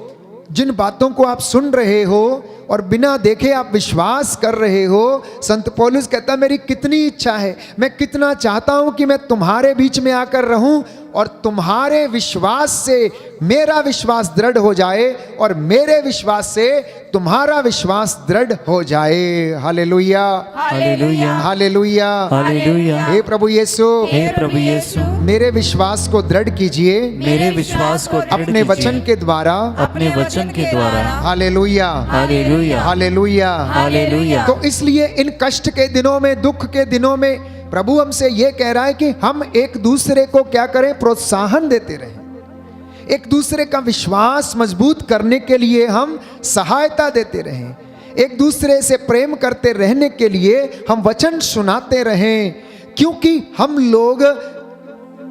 जिन बातों को आप सुन रहे हो और बिना देखे आप विश्वास कर रहे हो, संत पौलुस कहता है मेरी कितनी इच्छा है, मैं कितना चाहता हूं कि मैं तुम्हारे बीच में आकर रहूं और तुम्हारे विश्वास से मेरा विश्वास दृढ़ हो जाए और मेरे विश्वास से तुम्हारा विश्वास दृढ़ हो जाए। Hallelujah, hallelujah, hallelujah, hallelujah. हे प्रभु यीशु, हे प्रभु यीशु, मेरे विश्वास को दृढ़ कीजिए मेरे विश्वास को दृढ़ अपने कीजिए, वचन के द्वारा। अपने वचन के द्वारा। Hallelujah, hallelujah, hallelujah, hallelujah. तो इसलिए इन कष्ट के दिनों में, दुख के दिनों में प्रभु हमसे यह कह रहा है कि हम एक दूसरे को क्या करें, प्रोत्साहन देते रहें, एक दूसरे का विश्वास मजबूत करने के लिए हम सहायता देते रहें, एक दूसरे से प्रेम करते रहने के लिए हम वचन सुनाते रहें, क्योंकि हम लोग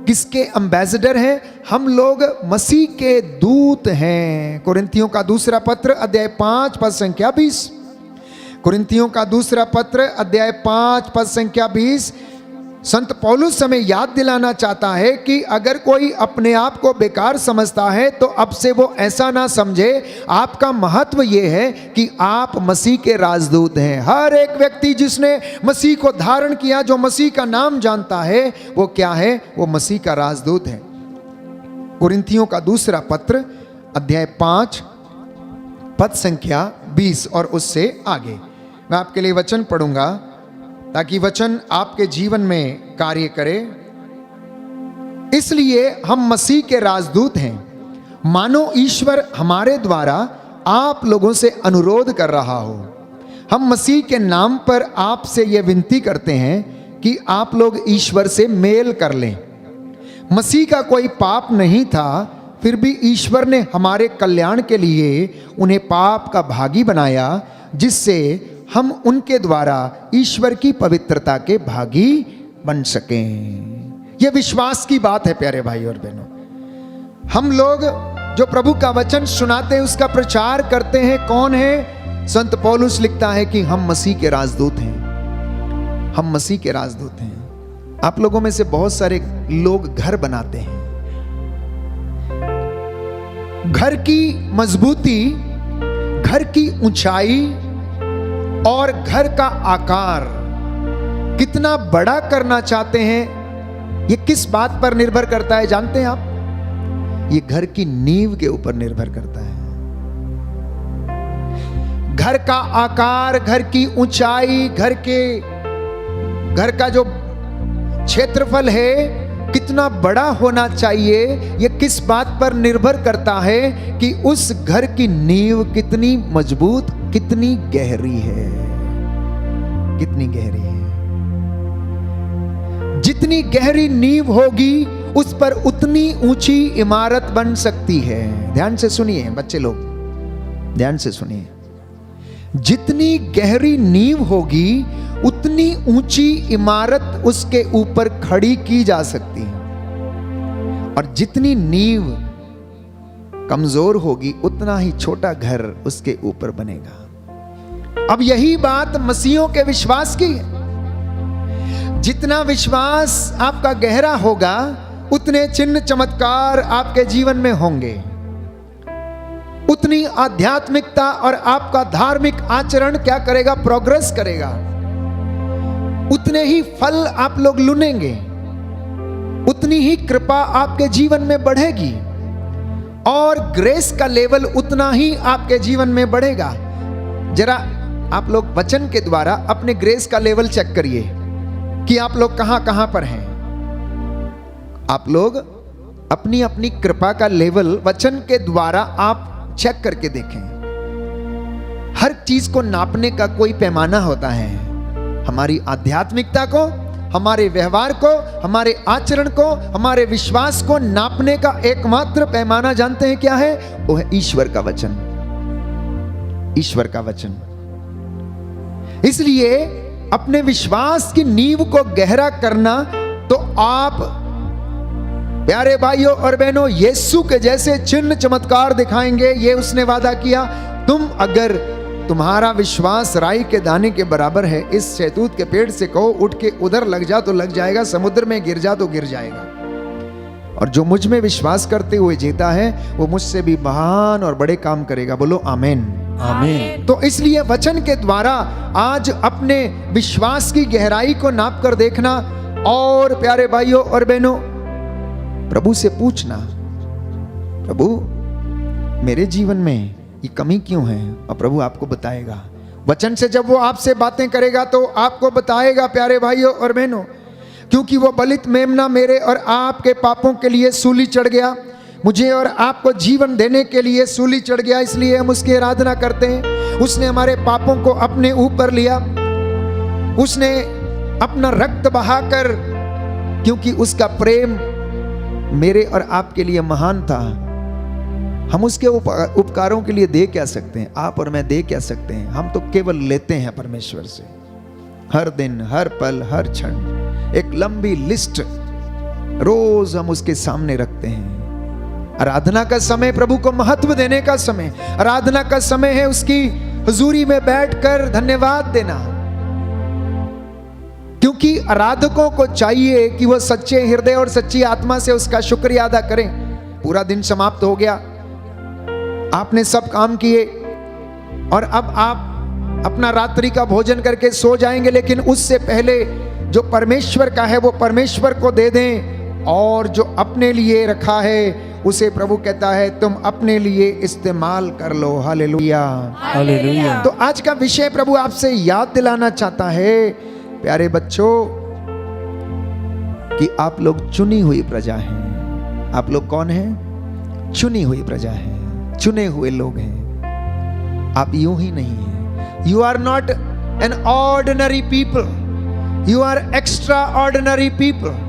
किसके एम्बेसडर हैं, हम लोग मसीह के दूत हैं। कुरिन्थियों का दूसरा पत्र अध्याय 5 पद संख्या 20, कुरिन्थियों का दूसरा पत्र अध्याय 5 पद संख्या 20, संत पौलुस हमें याद दिलाना चाहता है कि अगर कोई अपने आप को बेकार समझता है तो अब से वो ऐसा ना समझे। आपका महत्व ये है कि आप मसीह के राजदूत हैं। हर एक व्यक्ति जिसने मसीह को धारण किया, जो मसीह का नाम जानता है, वो क्या है, वो मसीह का राजदूत है। कुरिन्थियों का दूसरा पत्र अध्याय 5 पद संख्या 20 और उससे आगे मैं आपके लिए वचन पढ़ूंगा ताकि वचन आपके जीवन में कार्य करे। इसलिए हम मसीह के राजदूत हैं, मानो ईश्वर हमारे द्वारा आप लोगों से अनुरोध कर रहा हो। हम मसीह के नाम पर आपसे यह विनती करते हैं कि आप लोग ईश्वर से मेल कर लें। मसीह का कोई पाप नहीं था, फिर भी ईश्वर ने हमारे कल्याण के लिए उन्हें पाप का भागी बनाया, जिससे हम उनके द्वारा ईश्वर की पवित्रता के भागी बन सकें। यह विश्वास की बात है प्यारे भाई और बहनों। हम लोग जो प्रभु का वचन सुनाते हैं, उसका प्रचार करते हैं, कौन है? संत पौलुस लिखता है कि हम मसीह के राजदूत हैं, हम मसीह के राजदूत हैं। आप लोगों में से बहुत सारे लोग घर बनाते हैं। घर की मजबूती, घर की ऊंचाई और घर का आकार कितना बड़ा करना चाहते हैं, ये किस बात पर निर्भर करता है जानते हैं आप? ये घर की नींव के ऊपर निर्भर करता है। घर का आकार, घर की ऊंचाई, घर का जो क्षेत्रफल है कितना बड़ा होना चाहिए, यह किस बात पर निर्भर करता है कि उस घर की नींव कितनी मजबूत, कितनी गहरी है, कितनी गहरी है। जितनी गहरी नींव होगी उस पर उतनी ऊंची इमारत बन सकती है। ध्यान से सुनिए बच्चे लोग, ध्यान से सुनिए। जितनी गहरी नींव होगी उतनी ऊंची इमारत उसके ऊपर खड़ी की जा सकती है, और जितनी नींव कमजोर होगी उतना ही छोटा घर उसके ऊपर बनेगा। अब यही बात मसीहों के विश्वास की है। जितना विश्वास आपका गहरा होगा उतने चिन्ह चमत्कार आपके जीवन में होंगे, उतनी आध्यात्मिकता और आपका धार्मिक आचरण क्या करेगा, प्रोग्रेस करेगा। उतने ही फल आप लोग लुनेंगे, उतनी ही कृपा आपके जीवन में बढ़ेगी और ग्रेस का लेवल उतना ही आपके जीवन में बढ़ेगा। जरा आप लोग वचन के द्वारा अपने ग्रेस का लेवल चेक करिए कि आप लोग कहां कहां पर हैं। आप लोग अपनी अपनी कृपा का लेवल वचन के द्वारा आप चेक करके देखें। हर चीज को नापने का कोई पैमाना होता है। हमारी आध्यात्मिकता को, हमारे व्यवहार को, हमारे आचरण को, हमारे विश्वास को नापने का एकमात्र पैमाना जानते हैं क्या है? वो है ईश्वर का वचन। ईश्वर का वचन। इसलिए अपने विश्वास की नींव को गहरा करना, तो आप प्यारे भाइयों और बहनों यीशु के जैसे चिन्ह चमत्कार दिखाएंगे। ये उसने वादा किया, तुम अगर तुम्हारा विश्वास राई के दाने के बराबर है, इस शहतूत के पेड़ से कहो उठ के उधर लग जा तो लग जाएगा, समुद्र में गिर जा तो गिर जाएगा। और जो मुझ में विश्वास करते हुए जीता है वो मुझसे भी महान और बड़े काम करेगा। बोलो आमीन। आमीन। तो इसलिए वचन के द्वारा आज अपने विश्वास की गहराई को नाप कर देखना, और प्यारे भाइयों और बहनों प्रभु से पूछना, प्रभु मेरे जीवन में ये कमी क्यों है, और प्रभु आपको बताएगा। वचन से जब वो आपसे बातें करेगा तो आपको बताएगा प्यारे भाइयों और बहनों, क्योंकि वो बलित मेमना मेरे और आपके पापों के लिए सूली चढ़ गया, मुझे और आपको जीवन देने के लिए सूली चढ़ गया, इसलिए हम उसकी आराधना करते हैं। उसने हमारे पापों को अपने ऊपर लिया, उसने अपना रक्त बहाकर, क्योंकि उसका प्रेम मेरे और आपके लिए महान था। हम उसके उपकारों के लिए दे क्या सकते हैं? आप और मैं दे क्या सकते हैं? हम तो केवल लेते हैं परमेश्वर से, हर दिन, हर पल, हर क्षण एक लंबी लिस्ट रोज हम उसके सामने रखते हैं। आराधना का समय प्रभु को महत्व देने का समय, आराधना का समय है उसकी हुजूरी में बैठकर धन्यवाद देना, क्योंकि आराधकों को चाहिए कि वह सच्चे हृदय और सच्ची आत्मा से उसका शुक्रिया अदा करें। पूरा दिन समाप्त हो गया, आपने सब काम किए और अब आप अपना रात्रि का भोजन करके सो जाएंगे, लेकिन उससे पहले जो परमेश्वर का है वो परमेश्वर को दे दें, और जो अपने लिए रखा है उसे प्रभु कहता है तुम अपने लिए इस्तेमाल कर लो। Hallelujah, hallelujah. तो आज का विषय प्रभु आपसे याद दिलाना चाहता है प्यारे बच्चों कि आप लोग चुनी हुई प्रजा हैं। आप लोग कौन हैं? चुनी हुई प्रजा हैं, चुने हुए लोग हैं। आप यूं ही नहीं हैं। You are not an ordinary people, you are extraordinary people.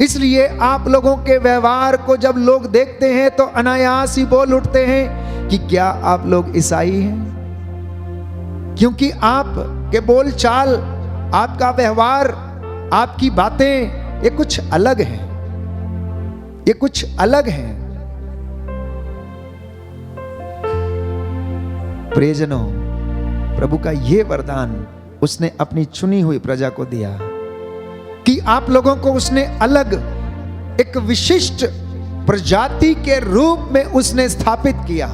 इसलिए आप लोगों के व्यवहार को जब लोग देखते हैं तो अनायास ही बोल उठते हैं कि क्या आप लोग ईसाई हैं, क्योंकि आप के बोल चाल, आपका व्यवहार, आपकी बातें ये कुछ अलग है, ये कुछ अलग है। प्रियजनों, प्रभु का ये वरदान उसने अपनी चुनी हुई प्रजा को दिया कि आप लोगों को उसने अलग एक विशिष्ट प्रजाति के रूप में उसने स्थापित किया।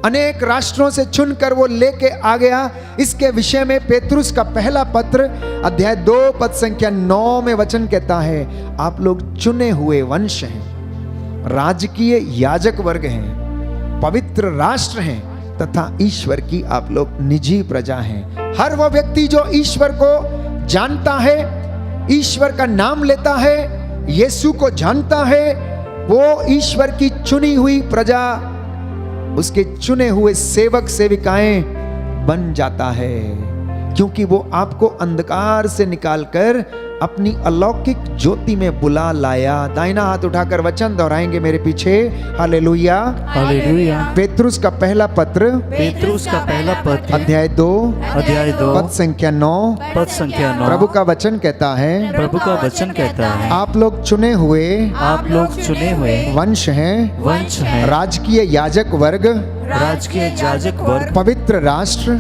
अनेक राष्ट्रों से चुनकर वो लेके आ गया। इसके विषय में पेतरुस का पहला पत्र अध्याय 2 पद संख्या 9 में वचन कहता है, आप लोग चुने हुए वंश हैं, राजकीय याजक वर्ग हैं, पवित्र राष्ट्र हैं, तथा ईश्वर की आप लोग निजी प्रजा हैं। हर वो व्यक्ति जो ईश्वर को जानता है, ईश्वर का नाम लेता है, यीशु को जानता है, वो ईश्वर की चुनी हुई प्रजा, उसके चुने हुए सेवक सेविकाएं बन जाता है, क्योंकि वो आपको अंधकार से निकालकर अपनी अलौकिक ज्योति में बुला लाया। दाहिना हाथ उठाकर वचन दोहराएंगे मेरे पीछे, हालेलुया, हालेलुया। पेतरुस का पहला पत्र, पेतरुस का पहला पत्र अध्याय 2 पद संख्या 9 प्रभु का वचन कहता है, प्रभु का वचन कहता है, आप लोग चुने हुए, आप लोग चुने हुए वंश हैं, राजकीय याजक वर्ग, राजकीय याजक वर्ग, पवित्र राष्ट्र,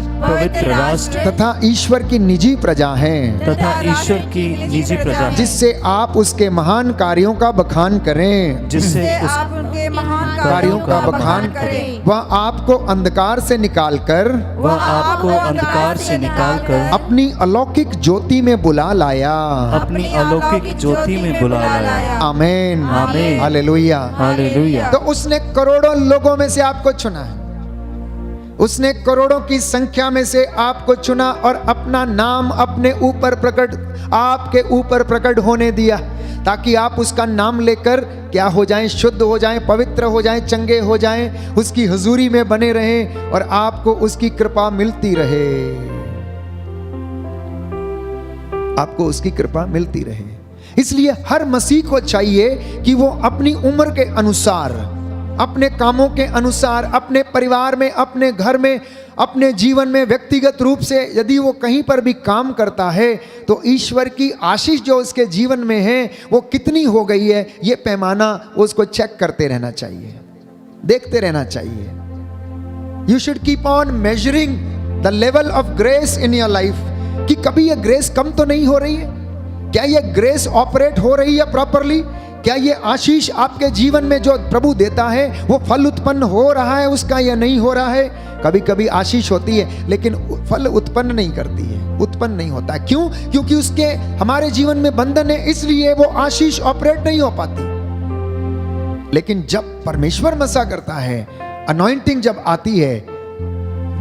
तथा ईश्वर की निजी प्रजा हैं, तथा ईश्वर की निजी प्रजा, जिससे आप उसके महान कार्यों का बखान करें, जिससे आप उनके महान कार्यों का बखान करें। वह आपको अंधकार से निकालकर, वह आपको अंधकार से निकालकर अपनी अलौकिक ज्योति में बुला लाया, अपनी अलौकिक ज्योति में बुला लाया। आमीन, आमीन, हालेलुया, हालेलुया। तो उसने करोड़ों लोगों में से आपको चुना है, उसने करोड़ों की संख्या में से आपको चुना और अपना नाम अपने ऊपर प्रकट, आपके ऊपर प्रकट होने दिया, ताकि आप उसका नाम लेकर क्या हो जाएं? शुद्ध हो जाएं, पवित्र हो जाएं, चंगे हो जाएं, उसकी हुजूरी में बने रहें और आपको उसकी कृपा मिलती रहे, आपको उसकी कृपा मिलती रहे। इसलिए हर मसीह को चाहिए कि वो अपनी उम्र के अनुसार, अपने कामों के अनुसार, अपने परिवार में, अपने घर में, अपने जीवन में व्यक्तिगत रूप से यदि वो कहीं पर भी काम करता है तो ईश्वर की आशीष जो उसके जीवन में है वो कितनी हो गई है, ये पैमाना उसको चेक करते रहना चाहिए, देखते रहना चाहिए। You should keep on measuring the level of grace in your life, कि कभी ये ग्रेस कम तो नहीं हो रही है, क्या ये ग्रेस ऑपरेट हो रही है प्रॉपरली, क्या ये आशीष आपके जीवन में जो प्रभु देता है वो फल उत्पन्न हो रहा है उसका या नहीं हो रहा है। कभी कभी आशीष होती है लेकिन फल उत्पन्न नहीं करती है, उत्पन्न नहीं होता। क्यों? क्योंकि उसके हमारे जीवन में बंधन है, इसलिए वो आशीष ऑपरेट नहीं हो पाती। लेकिन जब परमेश्वर मसा करता है, अनॉइंटिंग जब आती है,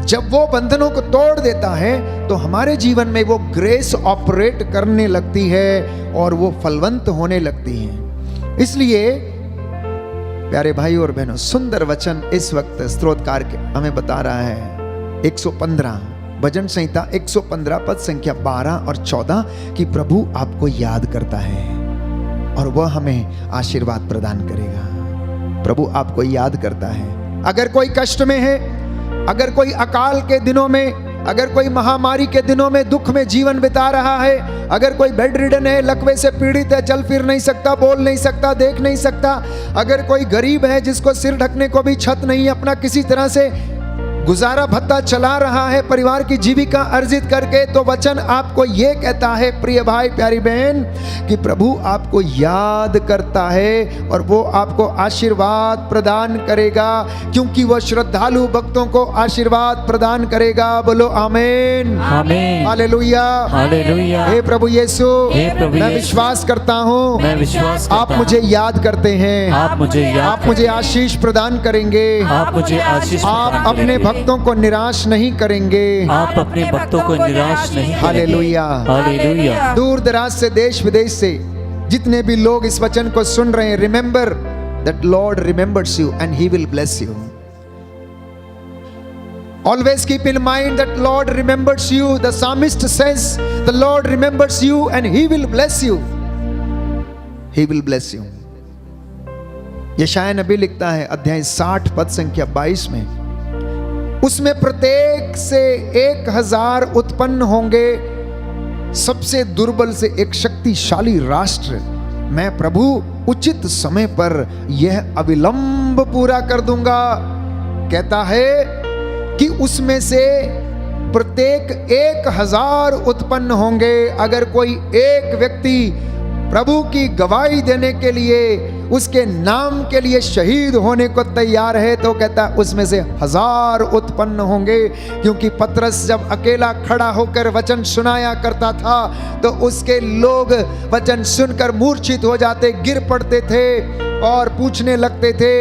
जब वो बंधनों को तोड़ देता है तो हमारे जीवन में वो ग्रेस ऑपरेट करने लगती है और वो फलवंत होने लगती है। इसलिए प्यारे भाई और बहनों, सुंदर वचन इस वक्त स्तोत्रकार हमें बता रहा है 115 भजन संहिता 115 पद संख्या 12 और 14 कि प्रभु आपको याद करता है और वह हमें आशीर्वाद प्रदान करेगा। प्रभु आपको याद करता है। अगर कोई कष्ट में है, अगर कोई अकाल के दिनों में, अगर कोई महामारी के दिनों में दुख में जीवन बिता रहा है, अगर कोई बेड रिडन है, लकवे से पीड़ित है, चल फिर नहीं सकता, बोल नहीं सकता, देख नहीं सकता, अगर कोई गरीब है जिसको सिर ढकने को भी छत नहीं, अपना किसी तरह से गुजारा भत्ता चला रहा है परिवार की जीविका अर्जित करके, तो वचन आपको ये कहता है प्रिय भाई प्यारी बहन कि प्रभु आपको याद करता है और वो आपको आशीर्वाद प्रदान करेगा, क्योंकि वो श्रद्धालु भक्तों को आशीर्वाद प्रदान करेगा। बोलो आमीन, आमीन, हालेलुया, हालेलुया। हे प्रभु यीशु, हे प्रभु मैं यीशु, विश्वास करता हूँ, मैं विश्वास करता आप मुझे याद करते हैं, आप मुझे याद आप मुझे आशीष प्रदान करेंगे, आप मुझे आशीष आप प्रदान अपने करेंगे। भक्तों को निराश नहीं करेंगे। आप अपने भक्तों को निराश नहीं करेंगे। Hallelujah, hallelujah. दूर दराज से, देश विदेश से जितने भी लोग इस वचन को सुन रहे हैं, remember that Lord remembers you and he will bless you. Always keep in mind that Lord remembers you. The psalmist says the Lord remembers you and he will bless you. He will bless you. यशायाह नबी लिखता है अध्याय 60 पद संख्या 22 में, उसमें प्रत्येक से 1000 उत्पन्न होंगे, सबसे दुर्बल से एक शक्तिशाली राष्ट्र। मैं प्रभु उचित समय पर यह अविलंब पूरा कर दूंगा। कहता है कि उसमें से प्रत्येक 1000 उत्पन्न होंगे। अगर कोई एक व्यक्ति प्रभु की गवाही देने के लिए, उसके नाम के लिए शहीद होने को तैयार है, तो कहता है उसमें से 1000 उत्पन्न होंगे। क्योंकि पतरस जब अकेला खड़ा होकर वचन सुनाया करता था तो उसके लोग वचन सुनकर मूर्छित हो जाते, गिर पड़ते थे और पूछने लगते थे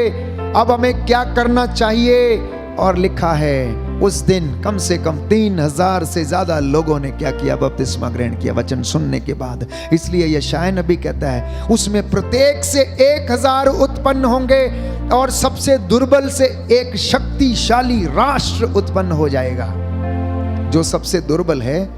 अब हमें क्या करना चाहिए। और लिखा है उस दिन कम से कम 3000 से ज्यादा लोगों ने क्या किया? बपतिस्मा ग्रहण किया वचन सुनने के बाद। इसलिए यशायाह नबी कहता है उसमें प्रत्येक से 1000 उत्पन्न होंगे और सबसे दुर्बल से एक शक्तिशाली राष्ट्र उत्पन्न हो जाएगा। जो सबसे दुर्बल है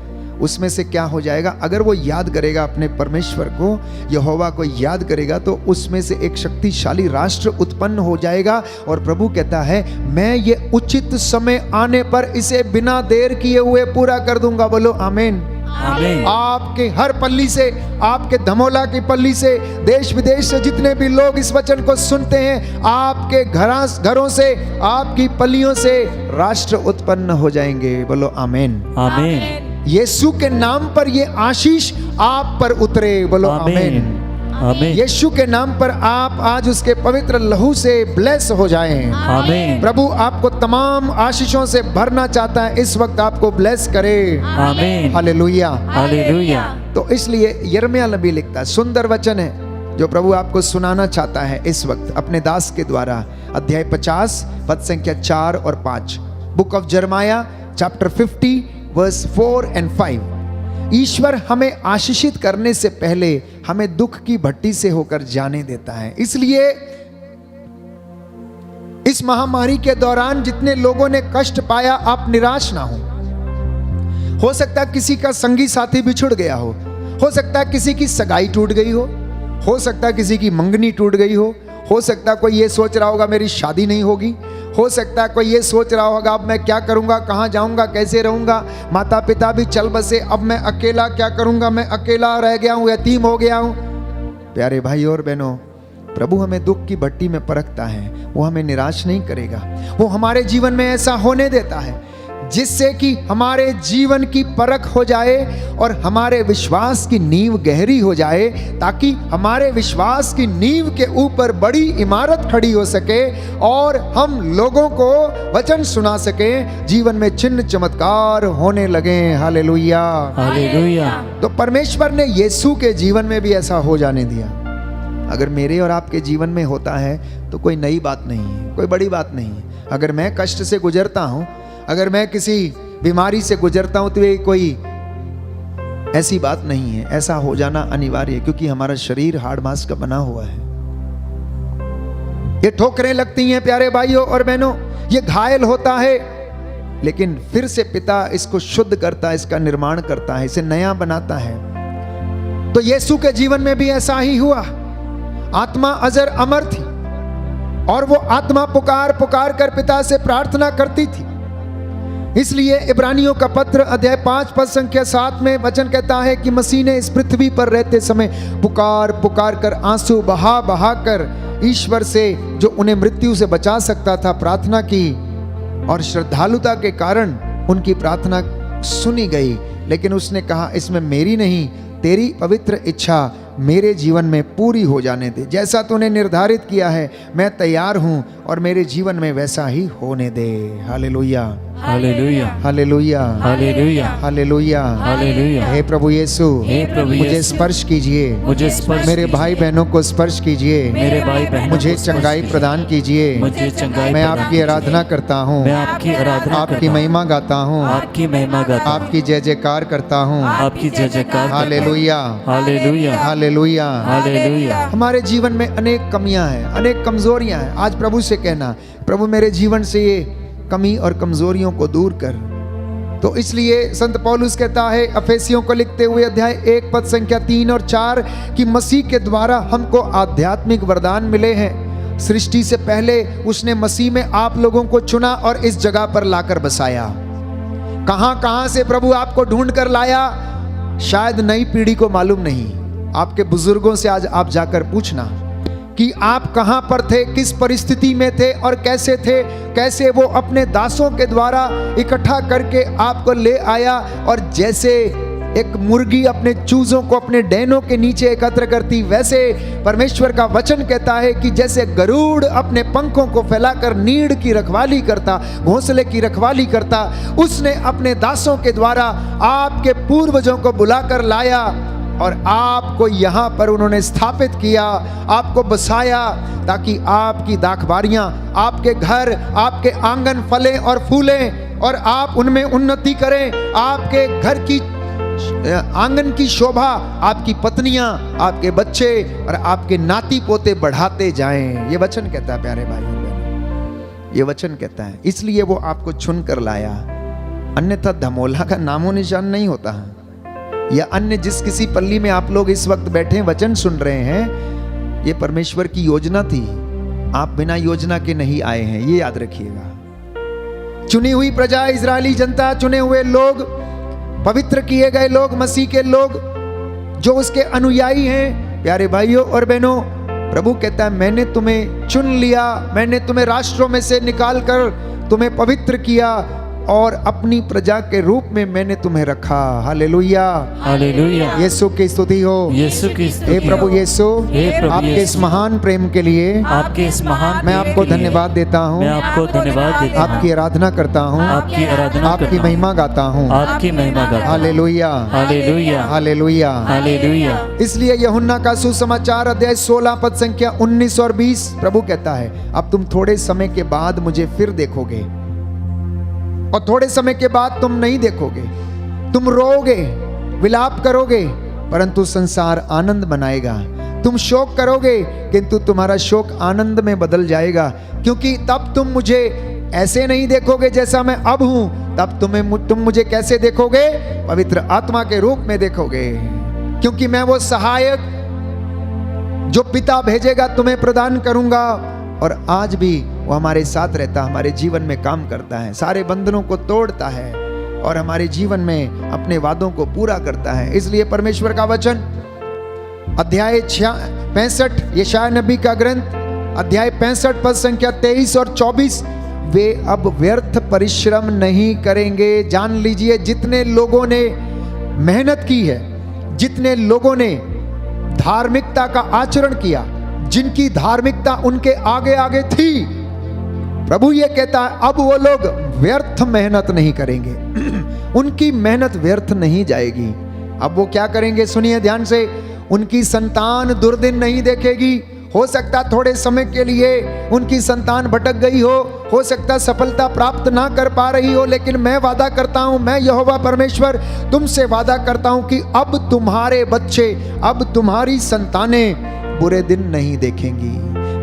उसमें से क्या हो जाएगा? अगर वो याद करेगा अपने परमेश्वर को, यहोवा को याद करेगा, तो उसमें से एक शक्तिशाली राष्ट्र उत्पन्न हो जाएगा। और प्रभु कहता है मैं ये उचित समय आने पर इसे बिना देर किए हुए पूरा कर दूंगा। बोलो आमीन। आमीन। आपके हर पल्ली से, आपके धमोला की पल्ली से, देश विदेश से जितने भी लोग इस वचन को सुनते हैं, आपके घरों से, आपकी पल्लियों से राष्ट्र उत्पन्न हो जाएंगे। बोलो आमीन। आमीन। यीशु के नाम पर ये आशीष आप पर उतरे। बोलो आमीन। आमीन। यीशु के नाम पर आप आज उसके पवित्र लहू से ब्लेस हो जाएं। आमीन। प्रभु आपको तमाम आशीषों से भरना चाहता है, इस वक्त आपको ब्लेस करे। आमीन। हालेलुया। हालेलुया। तो इसलिए यिर्मयाह नबी लिखता है, सुंदर वचन है जो प्रभु आपको सुनाना चाहता है इस वक्त अपने दास के द्वारा। अध्याय 50 पद संख्या 4 और 5, बुक ऑफ यिर्मयाह चैप्टर 50 वर्स 4 and 5। ईश्वर हमें आशीषित करने से पहले हमें दुख की भट्टी से होकर जाने देता है। इसलिए इस महामारी के दौरान जितने लोगों ने कष्ट पाया, आप निराश ना हो सकता है किसी का संगी साथी बिछुड़ गया हो सकता है किसी की सगाई टूट गई हो सकता है किसी की मंगनी टूट गई हो सकता है कोई ये सोच रहा होगा मेरी शादी नहीं होगी, हो सकता है कोई ये सोच रहा होगा, अब मैं क्या करूंगा, कहाँ जाऊंगा, कैसे रहूंगा, माता पिता भी चल बसे, अब मैं अकेला क्या करूंगा, मैं अकेला रह गया हूँ, यतीम हो गया हूँ। प्यारे भाई और बहनों, प्रभु हमें दुख की भट्टी में परखता है, वो हमें निराश नहीं करेगा। वो हमारे जीवन में ऐसा होने देता है जिससे कि हमारे जीवन की परख हो जाए और हमारे विश्वास की नींव गहरी हो जाए, ताकि हमारे विश्वास की नींव के ऊपर बड़ी इमारत खड़ी हो सके और हम लोगों को वचन सुना सके, जीवन में चिन्ह चमत्कार होने लगे। Hallelujah, hallelujah. तो परमेश्वर ने यीशु के जीवन में भी ऐसा हो जाने दिया। अगर मेरे और आपके जीवन में होता है तो कोई नई बात नहीं है, कोई बड़ी बात नहीं है। अगर मैं कष्ट से गुजरता हूं, अगर मैं किसी बीमारी से गुजरता हूं, तो ये कोई ऐसी बात नहीं है। ऐसा हो जाना अनिवार्य है, क्योंकि हमारा शरीर हाड़ मांस का बना हुआ है। ये ठोकरें लगती हैं प्यारे भाइयों और बहनों, ये घायल होता है, लेकिन फिर से पिता इसको शुद्ध करता है, इसका निर्माण करता है, इसे नया बनाता है। तो यीशु के जीवन में भी ऐसा ही हुआ। आत्मा अजर अमर थी और वो आत्मा पुकार पुकार कर पिता से प्रार्थना करती थी। इसलिए इब्रानियों का पत्र अध्याय 5 पद संख्या 7 में वचन कहता है कि मसीह ने इस पृथ्वी पर रहते समय पुकार पुकार कर, आंसू बहा बहा कर ईश्वर से, जो उन्हें मृत्यु से बचा सकता था, प्रार्थना की, और श्रद्धालुता के कारण उनकी प्रार्थना सुनी गई। लेकिन उसने कहा, इसमें मेरी नहीं, तेरी पवित्र इच्छा मेरे जीवन में पूरी हो जाने दे। जैसा तूने निर्धारित किया है मैं तैयार हूं, और मेरे जीवन में वैसा ही होने दे। Hallelujah, hallelujah, hallelujah, hallelujah, hallelujah, hallelujah. हे प्रभु यीशु, हे प्रभु मुझे यीशु, स्पर्श कीजिए, मुझे स्पर्श मेरे भाई बहनों को स्पर्श कीजिए, मेरे भाई बहनों मुझे को स्पर्श चंगाई कीजिए, प्रदान कीजिए। मुझे चंगाई मैं प्रदान आपकी कीजिए। आराधना करता हूँ, मैं आपकी आराधना आपकी करता हूँ, महिमा गाता हूँ, आपकी महिमा गाता हूँ, आपकी जय जयकार करता हूँ। आपकी जय जयकार करता हूँ। Hallelujah, hallelujah, hallelujah. हालेलुया। हमारे जीवन में अनेक कमियां हैं, अनेक कमजोरियां हैं। आज प्रभु से कहना, प्रभु मेरे जीवन से ये कमी और कमजोरियों को दूर कर। तो इसलिए संत पौलुस कहता है अफेसियों को लिखते हुए अध्याय 1 पद संख्या 3 और 4 कि मसीह के द्वारा हमको आध्यात्मिक वरदान मिले हैं। सृष्टि से पहले उसने मसीह में आप लोगों को चुना और इस जगह पर लाकर बसाया। कहां कहां से प्रभु आपको ढूंढ कर लाया, शायद नई पीढ़ी को मालूम नहीं। आपके बुजुर्गों से आज आप जाकर पूछना कि आप कहां पर थे, किस परिस्थिति में थे और कैसे थे, कैसे वो अपने दासों के द्वारा इकट्ठा करके आपको ले आया। और जैसे एक मुर्गी अपने चूजों को अपने डैनों के नीचे एकत्र करती, वैसे परमेश्वर का वचन कहता है कि जैसे गरुड़ अपने पंखों को फैलाकर नीड़ की रखवाली करता, घोंसले की रखवाली करता, उसने अपने दासों के द्वारा आपके पूर्वजों को बुलाकर लाया और आपको यहाँ पर उन्होंने स्थापित किया, आपको बसाया, ताकि आपकी दाखबारियाँ, आपके घर, आपके आंगन फलें और फूलें और आप उनमें उन्नति करें। आपके घर की आंगन की शोभा आपकी पत्नियां, आपके बच्चे और आपके नाती पोते बढ़ाते जाएं। ये वचन कहता है प्यारे भाई और बहनों, ये वचन कहता है। इसलिए वो आपको चुन कर लाया, अन्यथा धमोला का नामो निशान नहीं होता है। या अन्य जिस किसी पल्ली में आप लोग इस वक्त बैठे वचन सुन रहे हैं, ये परमेश्वर की योजना थी। आप बिना योजना के नहीं आए हैं, ये याद रखिएगा। चुनी हुई प्रजा, इजरायली जनता, चुने हुए लोग, पवित्र किए गए लोग, मसीह के लोग जो उसके अनुयायी हैं। प्यारे भाइयों और बहनों, प्रभु कहता है मैंने तुम्हें चुन लिया, मैंने तुम्हें राष्ट्रों में से निकाल कर तुम्हें पवित्र किया और अपनी प्रजा के रूप में मैंने तुम्हें रखा। Hallelujah, hallelujah. यीशु की स्तुति हो। यीशु की स्तुति हे प्रभु हो। यीशु, हे प्रभु आपके यीशु, इस महान प्रेम के लिए आपके इस महान मैं प्रेम आपको के लिए धन्यवाद देता हूँ, मैं आपको धन्यवाद देता हूँ, आपकी आराधना करता हूँ, आपकी आराधना आपकी करता हूँ, महिमा गाता हूँ। आपकी महिमा गाता हूँ। Hallelujah, hallelujah, hallelujah, hallelujah. इसलिए यूहन्ना का सुसमाचार अध्याय 16 पद संख्या 19 और 20 प्रभु कहता है अब तुम थोड़े समय के बाद मुझे फिर देखोगे और थोड़े समय के बाद तुम नहीं देखोगे। तुम रोओगे, विलाप करोगे, परंतु संसार आनंद मनाएगा। तुम शोक करोगे, किंतु तुम्हारा शोक आनंद में बदल जाएगा, क्योंकि तब तुम मुझे ऐसे नहीं देखोगे जैसा मैं अब हूं। तब तुम मुझे कैसे देखोगे? पवित्र आत्मा के रूप में देखोगे, क्योंकि मैं वो सहायक जो पिता भेजेगा तुम्हें प्रदान करूंगा। और आज भी वो हमारे साथ रहता, हमारे जीवन में काम करता है, सारे बंधनों को तोड़ता है और हमारे जीवन में अपने वादों को पूरा करता है। इसलिए परमेश्वर का वचन अध्याय 65 यशायाह नबी का ग्रंथ अध्याय 65 पद संख्या 23 और 24, वे अब व्यर्थ परिश्रम नहीं करेंगे। जान लीजिए, जितने लोगों ने मेहनत की है, जितने लोगों ने धार्मिकता का आचरण किया, जिनकी धार्मिकता उनके आगे आगे थी, प्रभु ये कहता है अब वो लोग व्यर्थ मेहनत नहीं करेंगे। उनकी मेहनत व्यर्थ नहीं जाएगी। अब वो क्या करेंगे? सुनिए ध्यान से। उनकी संतान दुर्दिन नहीं देखेगी। हो सकता थोड़े समय के लिए उनकी संतान भटक गई हो सकता सफलता प्राप्त ना कर पा रही हो, लेकिन मैं वादा करता हूं, मैं यहोवा परमेश्वर तुमसे वादा करता हूं कि अब तुम्हारे बच्चे, अब तुम्हारी संतानें बुरे दिन नहीं देखेंगी,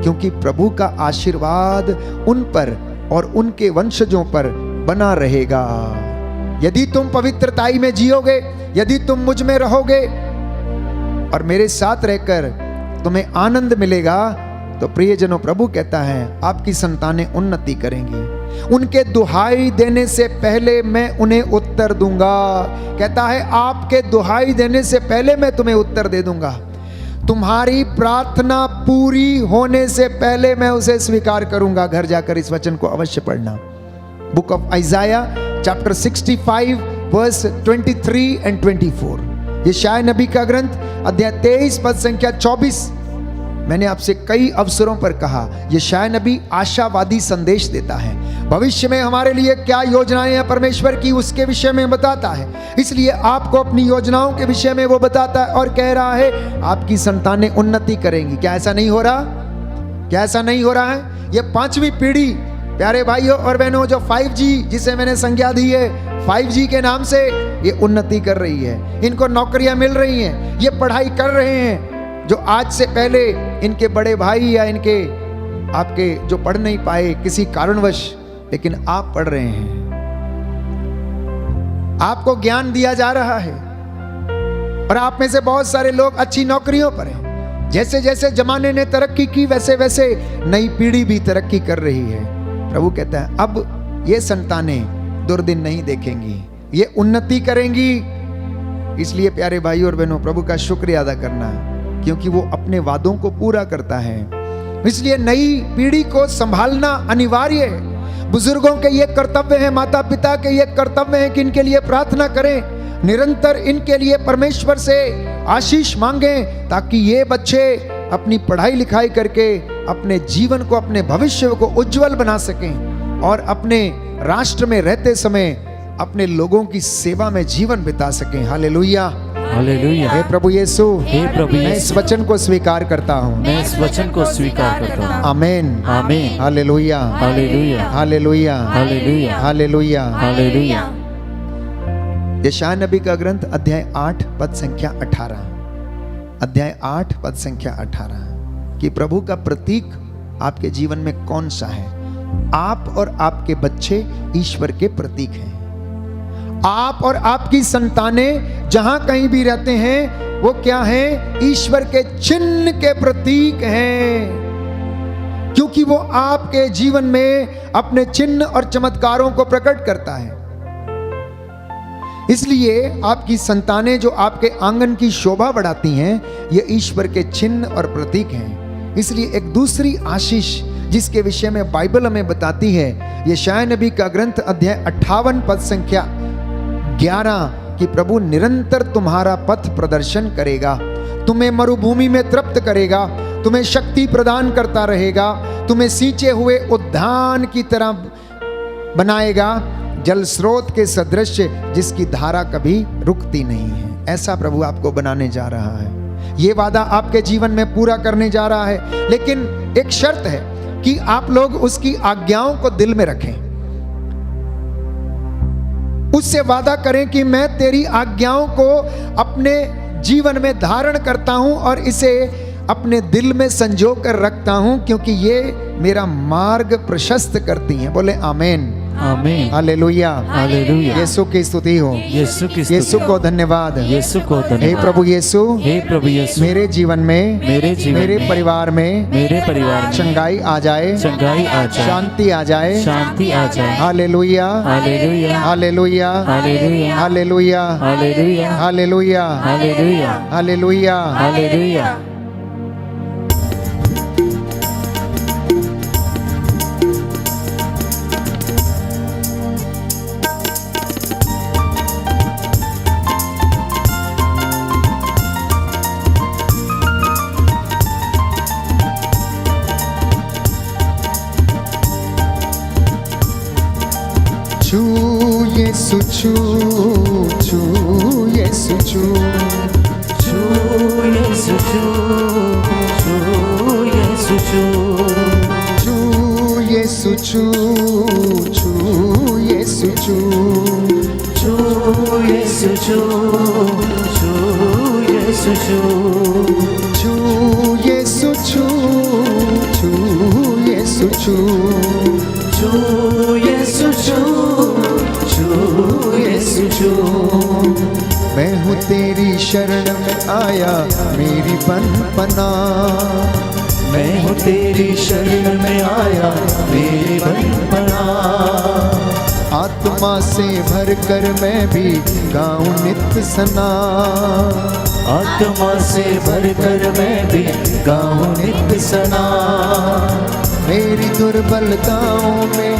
क्योंकि प्रभु का आशीर्वाद उन पर और उनके वंशजों पर बना रहेगा। यदि तुम पवित्रताई में जियोगे, यदि तुम मुझ में रहोगे और मेरे साथ रहकर तुम्हें आनंद मिलेगा, तो प्रियजनों, प्रभु कहता है आपकी संतानें उन्नति करेंगी। उनके दुहाई देने से पहले मैं उन्हें उत्तर दूंगा। कहता है आपके दुहाई देने से पहले मैं तुम्हें उत्तर दे दूंगा। तुम्हारी प्रार्थना पूरी होने से पहले मैं उसे स्वीकार करूंगा। घर जाकर इस वचन को अवश्य पढ़ना। Book of Isaiah chapter 65 verse 23 and 24। यशायाह नबी का ग्रंथ अध्याय 23 पद संख्या 24। मैंने आपसे कई अवसरों पर कहा, यशायाह नबी आशावादी संदेश देता है। भविष्य में हमारे लिए क्या योजनाएं हैं परमेश्वर की, उसके विषय में बताता है। इसलिए आपको अपनी योजनाओं के विषय में वो बताता है और कह रहा है आपकी संतानें उन्नति करेंगी। क्या ऐसा नहीं हो रहा? क्या ऐसा नहीं हो रहा है? ये 5वीं पीढ़ी, प्यारे भाइयों और बहनों, जो 5G जिसे मैंने संज्ञा दी है 5G के नाम से, ये उन्नति कर रही है। इनको नौकरियां मिल रही हैं, ये पढ़ाई कर रहे हैं जो आज से पहले इनके बड़े भाई या इनके आपके जो पढ़ नहीं पाए किसी कारणवश, लेकिन आप पढ़ रहे हैं। आपको ज्ञान दिया जा रहा है और आप में से बहुत सारे लोग अच्छी नौकरियों पर हैं। जैसे जैसे जमाने ने तरक्की की, वैसे वैसे नई पीढ़ी भी तरक्की कर रही है। प्रभु कहता है अब ये संतानें दुर्दिन नहीं देखेंगी, ये उन्नति करेंगी। इसलिए प्यारे भाई और बहनों, प्रभु का शुक्रिया अदा करना, क्योंकि वो अपने वादों को पूरा करता है। इसलिए नई पीढ़ी को संभालना अनिवार्य है। बुजुर्गों के ये कर्तव्य है, माता पिता के ये कर्तव्य है कि इनके लिए प्रार्थना करें, निरंतर इनके लिए परमेश्वर से आशीष मांगें, ताकि ये बच्चे अपनी पढ़ाई लिखाई करके अपने जीवन को, अपने भविष्य को उज्जवल बना सकें और अपने राष्ट्र में रहते समय अपने लोगों की सेवा में जीवन बिता सकें। Hallelujah, hallelujah. हे प्रभु यीशु, हे प्रभु मैं इस वचन को स्वीकार करता हूँ। मैं इस वचन को स्वीकार करता हूँ। आमीन, आमीन। Hallelujah, hallelujah, hallelujah, hallelujah, hallelujah, hallelujah. यशायाह नबी का ग्रंथ अध्याय 8 पद संख्या 18, अध्याय 8 पद संख्या 18, कि प्रभु का प्रतीक आपके जीवन में कौन सा है? आप और आपके बच्चे ईश्वर के प्रतीक हैं। आप और आपकी संतानें जहां कहीं भी रहते हैं, वो क्या हैं? ईश्वर के चिन्ह के प्रतीक हैं, क्योंकि वो आपके जीवन में अपने चिन्ह और चमत्कारों को प्रकट करता है। इसलिए आपकी संतानें जो आपके आंगन की शोभा बढ़ाती हैं, ये ईश्वर के चिन्ह और प्रतीक हैं। इसलिए एक दूसरी आशीष जिसके विषय में बाइबल हमें बताती है, यशायाह नबी का ग्रंथ अध्याय 58 पद संख्या 11, कि प्रभु निरंतर तुम्हारा पथ प्रदर्शन करेगा, तुम्हें मरुभूमि में तृप्त करेगा, तुम्हें शक्ति प्रदान करता रहेगा, तुम्हें सींचे हुए उद्यान की तरह बनाएगा, जल स्रोत के सदृश जिसकी धारा कभी रुकती नहीं है। ऐसा प्रभु आपको बनाने जा रहा है। ये वादा आपके जीवन में पूरा करने जा रहा है, लेकिन एक शर्त है कि आप लोग उसकी आज्ञाओं को दिल में रखें। उससे वादा करें कि मैं तेरी आज्ञाओं को अपने जीवन में धारण करता हूं और इसे अपने दिल में संजो कर रखता हूं, क्योंकि ये मेरा मार्ग प्रशस्त करती हैं। बोले आमीन। आमीन। हालेलुया। हालेलुया। यीशु की स्तुति हो। यीशु की यीशु स्तुति। को धन्यवाद। यीशु को हे धन्यवाद। प्रभु यीशु, हे प्रभु यीशु, मेरे जीवन में, मेरे जीवन मेरे में, परिवार में मेरे परिवार में चंगाई आ जाए, चंगाई आ जाए, शांति आ जाए। शांति आ जाए। Hallelujah. Hallelujah. Hallelujah. Hallelujah. Hallelujah. Hallelujah. Hallelujah. Hallelujah. Hallelujah. Hallelujah. छू यीशु छू, छू यीशु छू, छू यीशु छू, छू यीशु छू, छू यीशु छू, छू यीशु छू, छू यीशु छू, छू यीशु छू, छू यीशु छू, छू यीशु छू, छू यीशु छू, छू यीशु छू। मैं हूँ तेरी शरण में आया, मेरी पनपना। मैं हूँ तेरी शरण में आया, मेरे बलपना। आत्मा से भर कर मैं भी गाऊं नित्य सना। आत्मा से भर कर मैं भी गाऊं नित्य सना। मेरी दुर्बलताओं में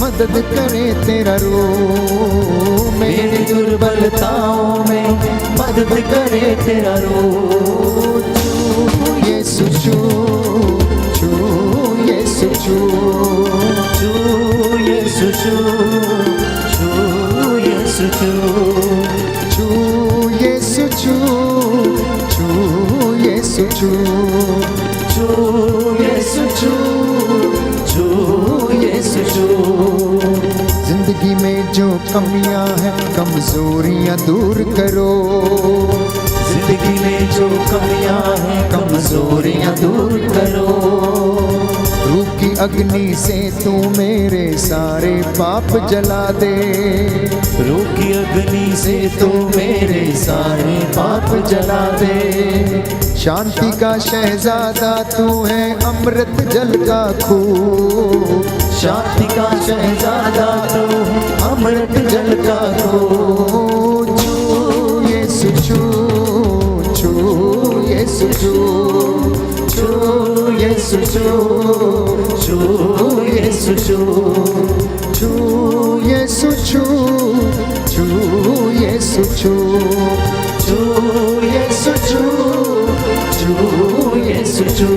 मदद करे तेरा रूह। मेरी दुर्बलताओं में मदद करे तेरा रूह। यीशु छू, छू यीशु छू, छू यीशु छू, छू यीशु छू, छू यीशु छू, छू यीशु छू, छू यीशु छू, छू यीशु छू। जिंदगी में जो कमियां हैं, कमजोरियां दूर करो। जिंदगी में जो कमियां हैं, कमजोरियां दूर करो। रूह की अग्नि से तू मेरे सारे पाप जला दे। रूह की अग्नि से तू मेरे सारे पाप जला दे। शांति का शहजादा तू है, अमृत जल का खूह। शांति का शहजादा तू है, अमृत जल का खूह। छू यीशु छू, छू यीशु छू, छू यीशु छू, छू यीशु छू, छू यीशु छू, छू यीशु छू, छू यीशु छू, छू यीशु छू।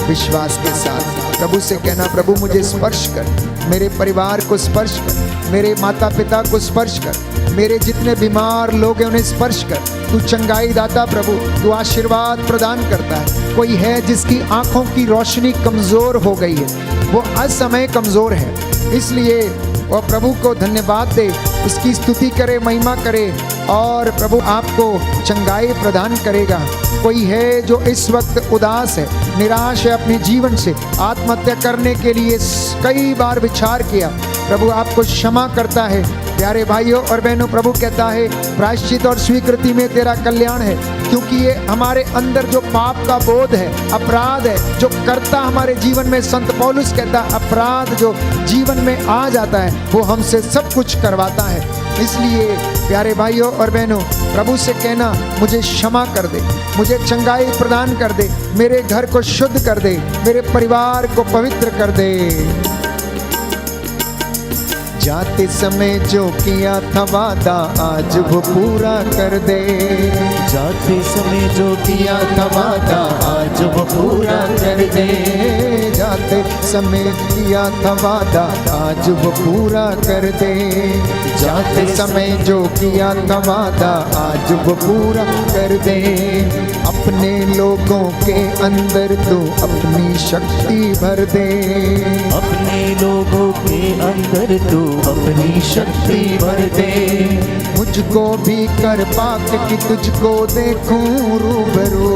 विश्वास के साथ प्रभु से कहना, प्रभु मुझे स्पर्श कर, मेरे परिवार को स्पर्श कर, मेरे माता पिता को स्पर्श कर, मेरे जितने बीमार लोग हैं उन्हें स्पर्श कर। तू चंगाई दाता प्रभु, तू आशीर्वाद प्रदान करता है। कोई है जिसकी आंखों की रोशनी कमजोर हो गई है, वो असमय कमजोर है, इसलिए वह प्रभु को धन्यवाद दे, उसकी स्तुति करे, महिमा करे और प्रभु आपको चंगाई प्रदान करेगा। कोई है जो इस वक्त उदास है, निराश है अपने जीवन से, आत्महत्या करने के लिए कई बार विचार किया, प्रभु आपको क्षमा करता है। प्यारे भाइयों और बहनों, प्रभु कहता है प्रायश्चित और स्वीकृति में तेरा कल्याण है, क्योंकि ये हमारे अंदर जो पाप का बोध है, अपराध है जो करता हमारे जीवन में, संत पौलुस कहता है अपराध जो जीवन में आ जाता है वो हमसे सब कुछ करवाता है। इसलिए प्यारे भाइयों और बहनों, प्रभु से कहना मुझे क्षमा कर दे, मुझे चंगाई प्रदान कर दे, मेरे घर को शुद्ध कर दे, मेरे परिवार को पवित्र कर दे। जाते समय जो किया था वादा आज वो पूरा कर दे। जाते समय जो किया था वादा आज वो पूरा कर दे। जाते समय किया था वादा आज वो पूरा कर दे। जाते समय जो किया था वादा आज वो पूरा कर दे। अपने लोगों के अंदर तो अपनी शक्ति भर दे। अपने लोगों के अंदर तू अपनी शक्ति भर दे। मुझको भी कर पाक कि तुझको देखूं रूबरू।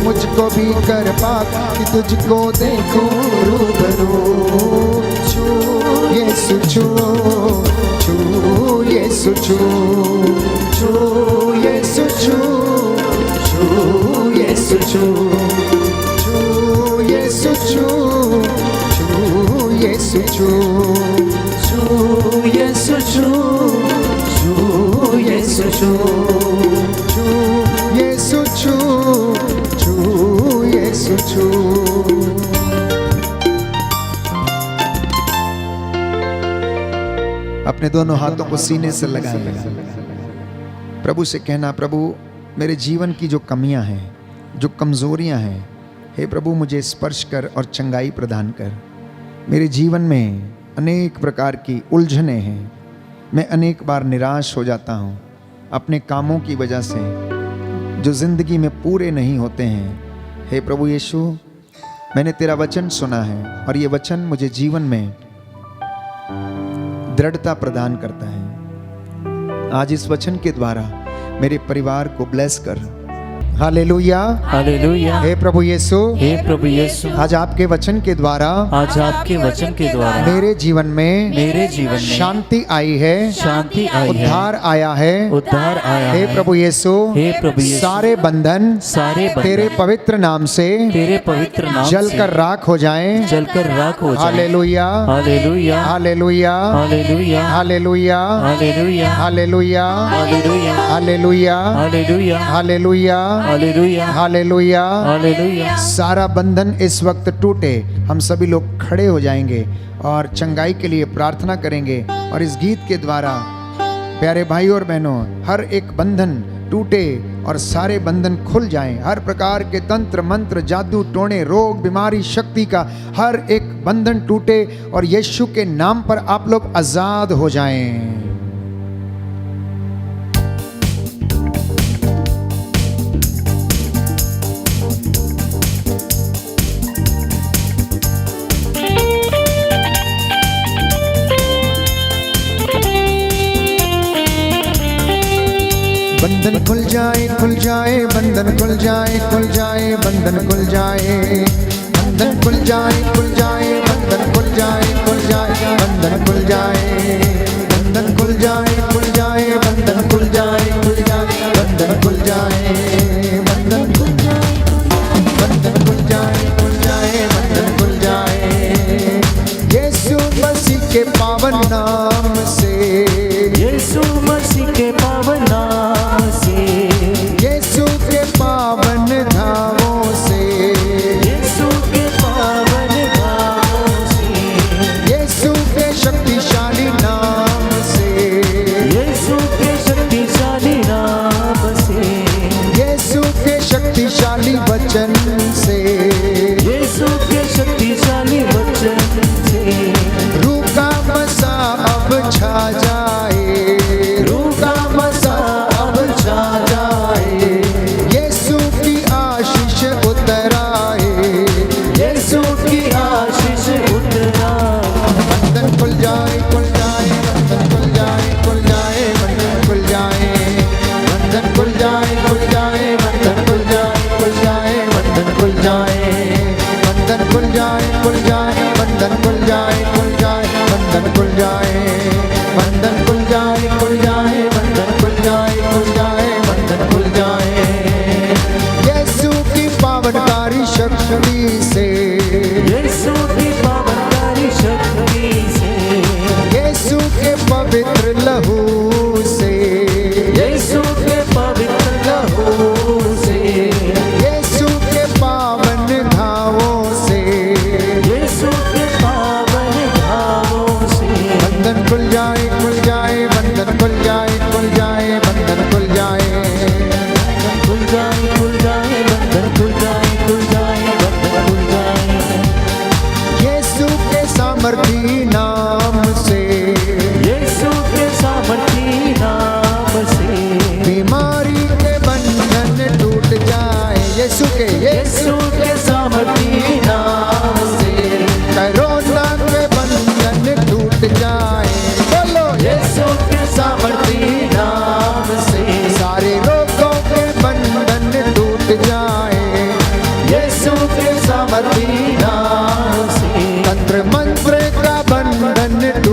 मुझको भी कर पाक कि तुझको देखूं रूबरू। छू यीशु छू छू यीशु छू छू यीशु छू छू यीशु छू छू यीशु छू छू यीशु छू छू यीशु छू छू यीशु छू छू यीशु छू छू यीशु छू। अपने दोनों हाथों को सीने से लगाएं, प्रभु से कहना, प्रभु मेरे जीवन की जो कमियां हैं, जो कमजोरियां हैं, हे प्रभु मुझे स्पर्श कर और चंगाई प्रदान कर। मेरे जीवन में अनेक प्रकार की उलझनें हैं, मैं अनेक बार निराश हो जाता हूँ अपने कामों की वजह से जो जिंदगी में पूरे नहीं होते हैं। हे प्रभु यीशु, मैंने तेरा वचन सुना है और ये वचन मुझे जीवन में दृढ़ता प्रदान करता है। आज इस वचन के द्वारा मेरे परिवार को ब्लेस कर। Hallelujah hallelujah. हे प्रभु यीशु, हे प्रभु यीशु, आज आपके वचन के द्वारा आज आपके वचन के द्वारा मेरे जीवन में शांति आई है, शांति आई है, उद्धार आया है, उद्धार आया हे है। प्रभु यीशु, हे प्रभु यीशु, सारे बंधन तेरे पवित्र नाम से तेरे पवित्र नाम जलकर राख हो जाएं, जलकर राख हो जाए। Hallelujah hallelujah hallelujah hallelujah hallelujah hallelujah hallelujah hallelujah hallelujah hallelujah hallelujah hallelujah hallelujah hallelujah. सारा बंधन इस वक्त टूटे। हम सभी लोग खड़े हो जाएंगे और चंगाई के लिए प्रार्थना करेंगे और इस गीत के द्वारा प्यारे भाई और बहनों, हर एक बंधन टूटे और सारे बंधन खुल जाएं। हर प्रकार के तंत्र मंत्र, जादू टोने, रोग बीमारी, शक्ति का हर एक बंधन टूटे और यीशु के नाम पर आप लोग आजाद हो जाएं। बंधन खुल जाए, खुल जाए, बंधन खुल जाए, खुल जाए, बंधन खुल जाए, बंधन खुल जाए, खुल जाए, बंधन खुल जाए, खुल जाए, बंधन खुल जाए, बंधन खुल जाए, खुल जाए, बंधन खुल जाए, खुल जाए, बंधन खुल जाए, बंधन खुल जाए, बंधन खुल जाए, खुल जाए, बंधन खुल जाए। यीशु मसीह के पावन नाम से, यीशु मसीह के पावन नाम से, यीशु के पावन धामों से, यीशु के पावन नाम से, यीशु के शक्तिशाली नाम से, यीशु के शक्तिशाली नाम से, यीशु के शक्तिशाली वचन से, यीशु के शक्तिशाली वचन से, रूह का मसा अब छा जाए, रूह का मसा अब छा जाए, यीशु की आशीष उतर आए, यीशु की आशीष उतरा। बंधन खुल जाए, खुल जाए, बंधन खुल जाए, खुल जाए, बंधन खुल जाए, बंधन खुल जाए, खुल जाए, बंधन खुल जाए, खुल जाए, बंधन खुल जाए, बंधन खुल जाए, खुल जाए, बंधन खुल जाए, खुल जाए, बंधन खुल जाए, बंधन खुल जाए, खुल जाए, बंधन खुल जाए, खुल जाए, बंधन खुल जाए। यीशु की पावनकारी शक्ति से, यीशु की पावनकारी शक्ति से, यीशु के पवित्र लहू से, यीशु के पवित्र लहू से, यीशु के पावन घावों से, यीशु के पावन भावों से। बंधन खुल जाए, खुल जाए, बंधन खुल जाए, खुल जाए, बंधन खुल जाए, खुल जाए, खुल जाए, बंधन खुल जाए, खुल जाए, बंधन खुल जाए। यीशु के सामर्थी नाम से, यीशु के सामर्थी नाम से, बीमारी के बंधन टूट जाए, यीशु के सामर्थी नाम से, कोरोना के बंधन टूट जाए, बोलो यीशु के सामर्थी नाम से, सारे रोगों के बंधन टूट जाए, यीशु के सामर्थी नाम से, तंत्र मंत्र का बंधन टूट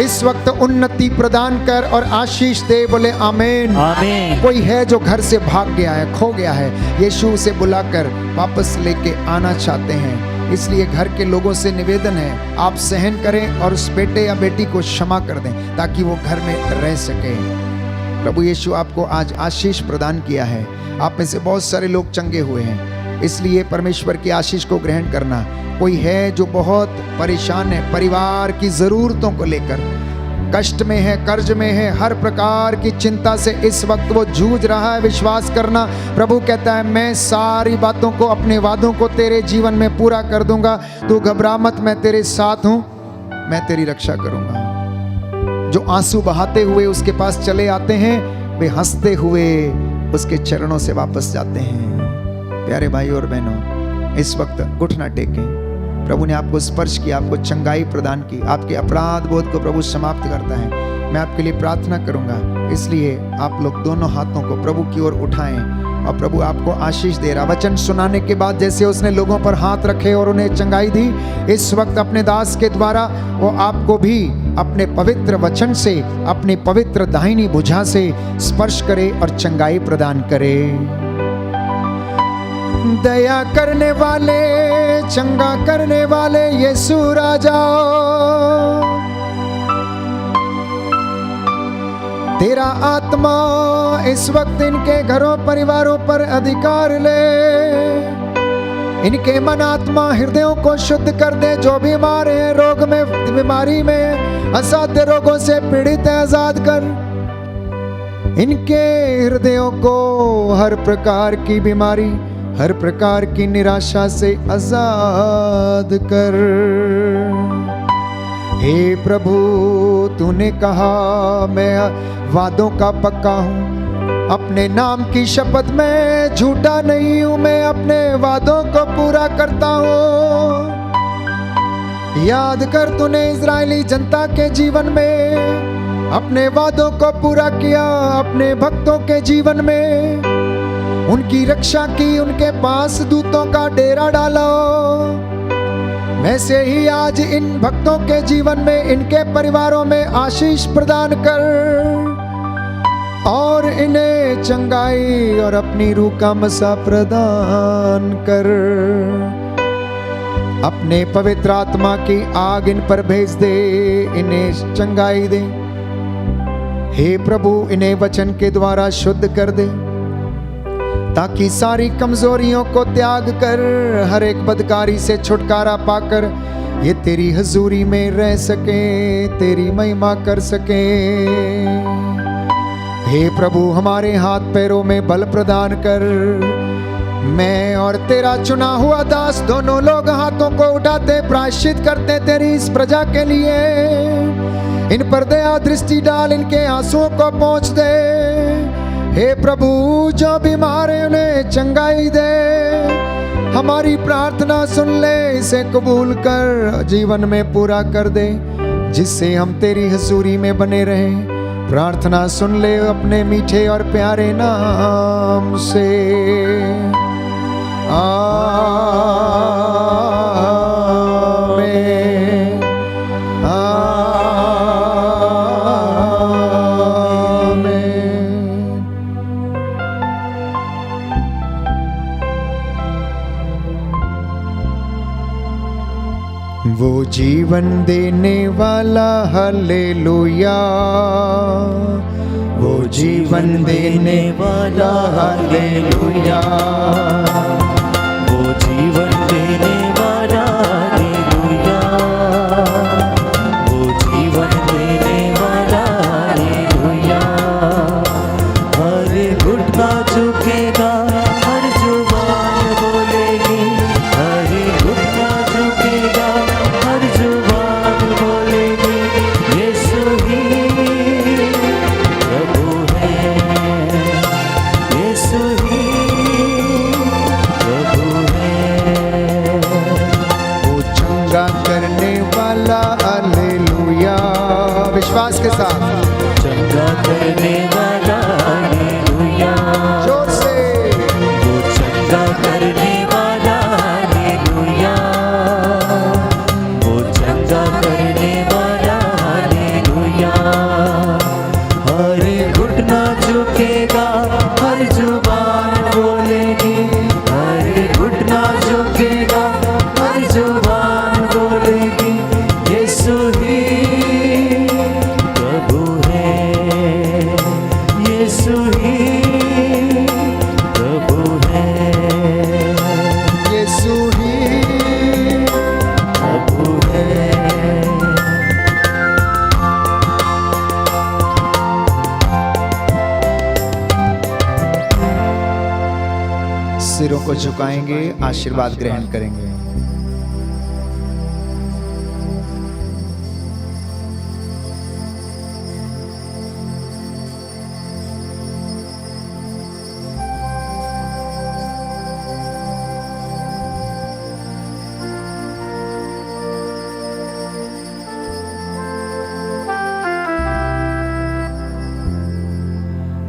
इस वक्त उन्नति प्रदान कर और आशीष दे। बोले आमीन। आमीन। कोई है जो घर से भाग गया है, खो गया है, यीशु उसे बुलाकर वापस लेके आना चाहते हैं। इसलिए घर के लोगों से निवेदन है, आप सहन करें और उस बेटे या बेटी को क्षमा कर दें ताकि वो घर में रह सके। प्रभु यीशु आपको आज आशीष प्रदान किया है। आप में से बहुत सारे लोग चंगे हुए हैं, इसलिए परमेश्वर की आशीष को ग्रहण करना। कोई है जो बहुत परेशान है, परिवार की ज़रूरतों को लेकर कष्ट में है, कर्ज में है, हर प्रकार की चिंता से इस वक्त वो जूझ रहा है। विश्वास करना, प्रभु कहता है मैं सारी बातों को, अपने वादों को तेरे जीवन में पूरा कर दूंगा। तू घबरा मत, मैं तेरे साथ हूँ, मैं तेरी रक्षा करूंगा। जो आंसू बहाते हुए उसके पास चले आते हैं, वे हंसते हुए उसके चरणों से वापस जाते हैं। प्यारे भाई और बहनों, इस वक्त घुटना टेकें। प्रभु ने आपको स्पर्श किया, आपको चंगाई प्रदान की, आपके अपराध बोध को प्रभु समाप्त करता है। मैं आपके लिए प्रार्थना करूंगा, इसलिए आप लोग दोनों हाथों को प्रभु की ओर उठाएं और प्रभु आपको आशीष दे रहा। वचन सुनाने के बाद जैसे उसने लोगों पर हाथ रखे और उन्हें चंगाई दी, इस वक्त अपने दास के द्वारा वो आपको भी अपने पवित्र वचन से, अपनी पवित्र दाहिनी भुजा से स्पर्श करे और चंगाई प्रदान करे। दया करने वाले, चंगा करने वाले यीशु राजा, तेरा आत्मा इस वक्त इनके घरों परिवारों पर अधिकार ले। इनके मन आत्मा हृदयों को शुद्ध कर दे। जो बीमार है, रोग में, बीमारी में, असाध्य रोगों से पीड़ित है, आजाद कर। इनके हृदयों को हर प्रकार की बीमारी, हर प्रकार की निराशा से आजाद कर। हे प्रभु, तूने कहा मैं वादों का पक्का हूँ, अपने नाम की शपथ में झूठा नहीं हूँ, मैं अपने वादों को पूरा करता हूँ। याद कर, तूने इजरायली जनता के जीवन में अपने वादों को पूरा किया, अपने भक्तों के जीवन में उनकी रक्षा की, उनके पास दूतों का डेरा डालो। वैसे ही आज इन भक्तों के जीवन में, इनके परिवारों में आशीष प्रदान कर और इन्हें चंगाई और अपनी रूह का मसा प्रदान कर। अपने पवित्र आत्मा की आग इन पर भेज दे, इन्हें चंगाई दे। हे प्रभु, इन्हें वचन के द्वारा शुद्ध कर दे ताकि सारी कमजोरियों को त्याग कर, हर एक बदकारी से छुटकारा पाकर ये तेरी हजूरी में रह सके, तेरी महिमा कर सके। हे प्रभु, हमारे हाथ पैरों में बल प्रदान कर। मैं और तेरा चुना हुआ दास दोनों लोग हाथों को उठाते प्रायश्चित करते तेरी इस प्रजा के लिए। इन पर दया दृष्टि डाल, इनके आंसुओं को पोंछ दे। हे प्रभु, जो बीमार है उन्हें चंगाई दे। हमारी प्रार्थना सुन ले, इसे कबूल कर, जीवन में पूरा कर दे, जिससे हम तेरी हजूरी में बने रहें। प्रार्थना सुन ले अपने मीठे और प्यारे नाम से। वो जीवन देने वाला, हालेलुया। वो जीवन देने वाला, हालेलुया। वो जीवन देने वाला, हालेलुया। वो जीवन देने वाला, हालेलुया। हर घुटना झुकेगा, हर जुबान बोलेगी। हर घुटना झुकेगा, हर जुबान बोलेगी, यीशु ही प्रभु है, यीशु ही प्रभु है। सिरों को झुकाएंगे, आशीर्वाद ग्रहण करेंगे।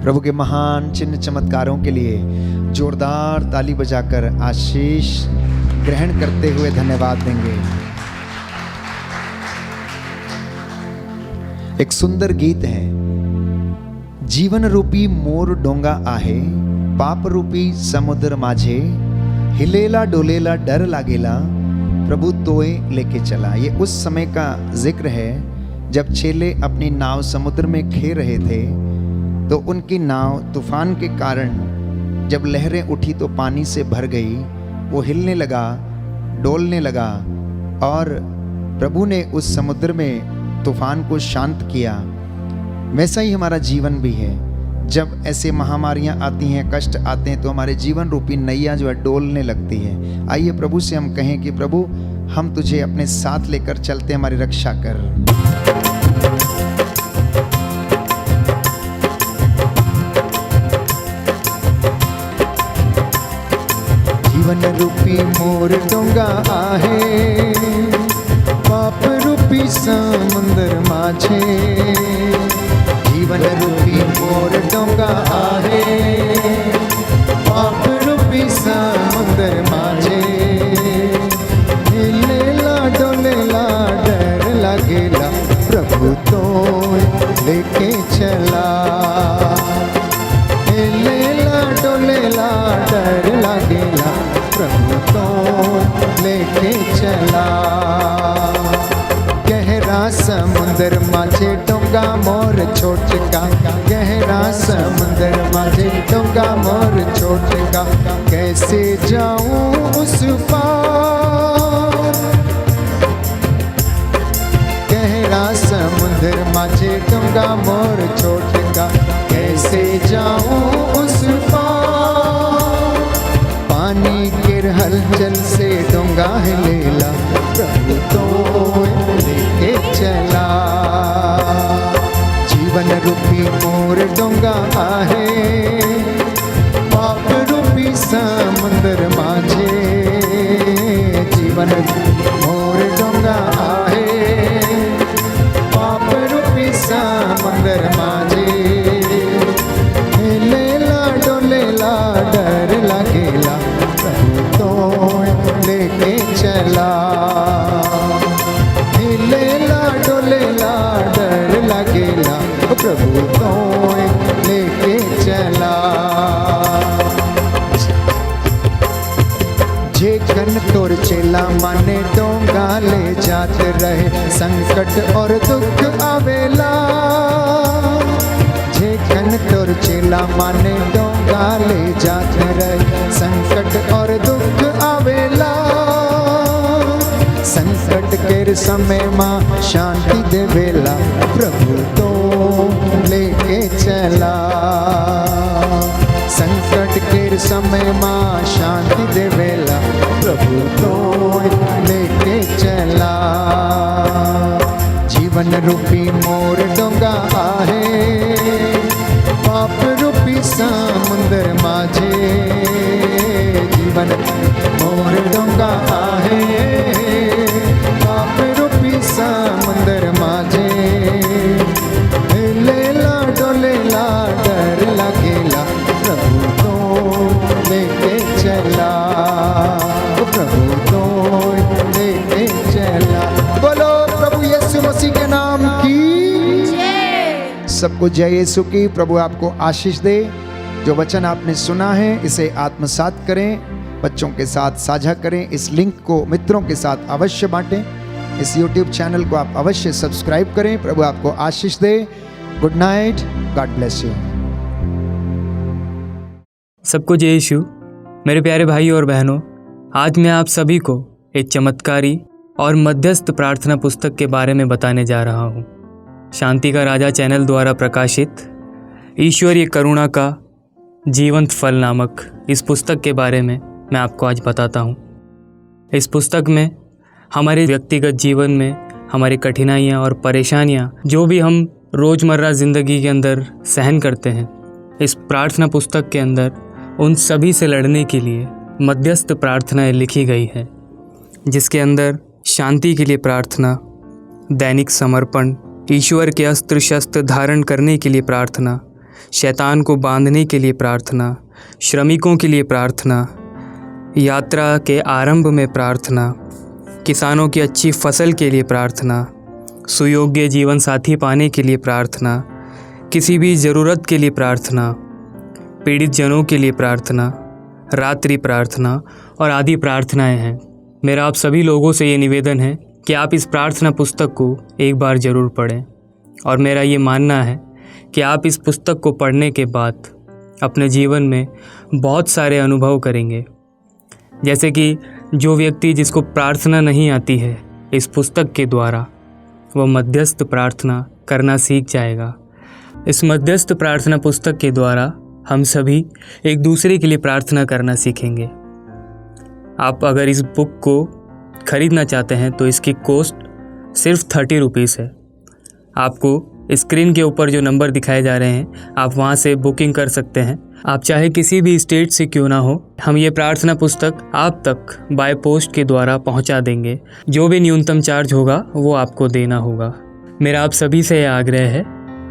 प्रभु के महान चिन्ह चमत्कारों के लिए जोरदार ताली बजाकर आशीष ग्रहण करते हुए धन्यवाद देंगे। एक सुंदर गीत है, जीवन रूपी मोर डोंगा आहे, पाप रूपी समुद्र माझे, हिलेला डोलेला डर लागेला, प्रभु तोए लेके चला। ये उस समय का जिक्र है जब चेले अपनी नाव समुद्र में खेर रहे थे, तो उनकी नाव तूफान के कारण जब लहरें उठी तो पानी से भर गई, वो हिलने लगा, डोलने लगा, और प्रभु ने उस समुद्र में तूफान को शांत किया। वैसा ही हमारा जीवन भी है। जब ऐसे महामारियां आती हैं, कष्ट आते हैं, तो हमारे जीवन रूपी नैया जो है डोलने लगती है। आइए प्रभु से हम कहें कि प्रभु हम तुझे अपने साथ लेकर चलते, हमारी रक्षा कर। जीवन रूपी मोर डोंगा आहे, पाप रूपी समुंदर माझे, जीवन रूपी मोर डोंगा आहे, पाप रूपी समुंदर माझे, हिलेला डोलेला डर लागेला, प्रभु तो लेके चला, हिलेला डोलेला डर लागेला, प्रभु तो लेके चला। गहरा समुंदर माझे डोंगा मोर छोट का, गहरा समुंदर माझे डोंगा मोर छोट का, कैसे जाऊं उस पार, गहरा समुंदर माझे डोंगा मोर छोट का, कैसे जाऊं उस पार, पानी के हलचल से डोंगा हिलेला, प्रभु तो लेके चला। जीवन रूपी मोर डोंगा आहे, पाप रूपी समुंदर माझे, जीवन मोर डोंगा आहे, पाप रूपी समुंदर माझे, हिलेला डोलेला डर लागेला, प्रभु तो लेके चला, हिलेला डोलेला डर लागेला, प्रभु तो लेके चला। जे कन तोर चेला माने डोंगा ले जात रहे, संकट और दुख आवेला, जे कन तोर चेला माने डोंगा ले जात रहे, संकट और दुख आवेला, संकट के समय माँ शांति देवेला, प्रभु तो लेके चला, संकट के समय माँ शांति देवेला, प्रभु तो लेके चला। जीवन रूपी मोर डोंगा आहे, पाप रूपी समुंदर माझे, जीवन मोर डोंगा आहे, पाप रूपी समुंदर माझे, हिलेला डोलेला डर लागेला, प्रभु तो लेके चला, प्रभु तो लेके चला। बोलो प्रभु यीशु मसीह के नाम की जय। सबको जय यीशु की। प्रभु आपको आशीष दे। जो वचन आपने सुना है इसे आत्मसात करें, बच्चों के साथ साझा करें, इस लिंक को मित्रों के साथ अवश्य बांटें, इस YouTube चैनल को आप अवश्य सब्सक्राइब करें। प्रभु आपको आशीष दे। Good night, God bless you. सबको जय यीशु। मेरे प्यारे भाई और बहनों, आज मैं आप सभी को एक चमत्कारी और मध्यस्थ प्रार्थना पुस्तक के बारे में बताने जा रहा हूँ। शांति का राजा चैनल द्वारा प्रकाशित ईश्वरीय करुणा का जीवंत फल नामक इस पुस्तक के बारे में मैं आपको आज बताता हूँ। इस पुस्तक में हमारे व्यक्तिगत जीवन में हमारी कठिनाइयाँ और परेशानियाँ जो भी हम रोज़मर्रा ज़िंदगी के अंदर सहन करते हैं, इस प्रार्थना पुस्तक के अंदर उन सभी से लड़ने के लिए मध्यस्थ प्रार्थनाएं लिखी गई है, जिसके अंदर शांति के लिए प्रार्थना, दैनिक समर्पण, ईश्वर के अस्त्र शस्त्र धारण करने के लिए प्रार्थना, शैतान को बांधने के लिए प्रार्थना, श्रमिकों के लिए प्रार्थना, यात्रा के आरंभ में प्रार्थना, किसानों की अच्छी फसल के लिए प्रार्थना, सुयोग्य जीवन साथी पाने के लिए प्रार्थना, किसी भी ज़रूरत के लिए प्रार्थना, पीड़ित जनों के लिए प्रार्थना, रात्रि प्रार्थना और आदि प्रार्थनाएं हैं। मेरा आप सभी लोगों से ये निवेदन है कि आप इस प्रार्थना पुस्तक को एक बार ज़रूर पढ़ें, और मेरा ये मानना है कि आप इस पुस्तक को पढ़ने के बाद अपने जीवन में बहुत सारे अनुभव करेंगे। जैसे कि जो व्यक्ति जिसको प्रार्थना नहीं आती है, इस पुस्तक के द्वारा वह मध्यस्थ प्रार्थना करना सीख जाएगा। इस मध्यस्थ प्रार्थना पुस्तक के द्वारा हम सभी एक दूसरे के लिए प्रार्थना करना सीखेंगे। आप अगर इस बुक को ख़रीदना चाहते हैं तो इसकी कॉस्ट सिर्फ 30 रुपीज़ है। आपको स्क्रीन के ऊपर जो नंबर दिखाए जा रहे हैं, आप वहां से बुकिंग कर सकते हैं। आप चाहे किसी भी स्टेट से क्यों ना हो, हम ये प्रार्थना पुस्तक आप तक बाय पोस्ट के द्वारा पहुंचा देंगे। जो भी न्यूनतम चार्ज होगा वो आपको देना होगा। मेरा आप सभी से यह आग्रह है,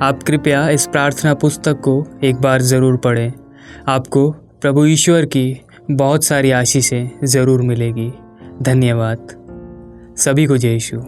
आप कृपया इस प्रार्थना पुस्तक को एक बार ज़रूर पढ़ें। आपको प्रभु ईश्वर की बहुत सारी आशीषें ज़रूर मिलेगी। धन्यवाद। सभी को जय यीशु।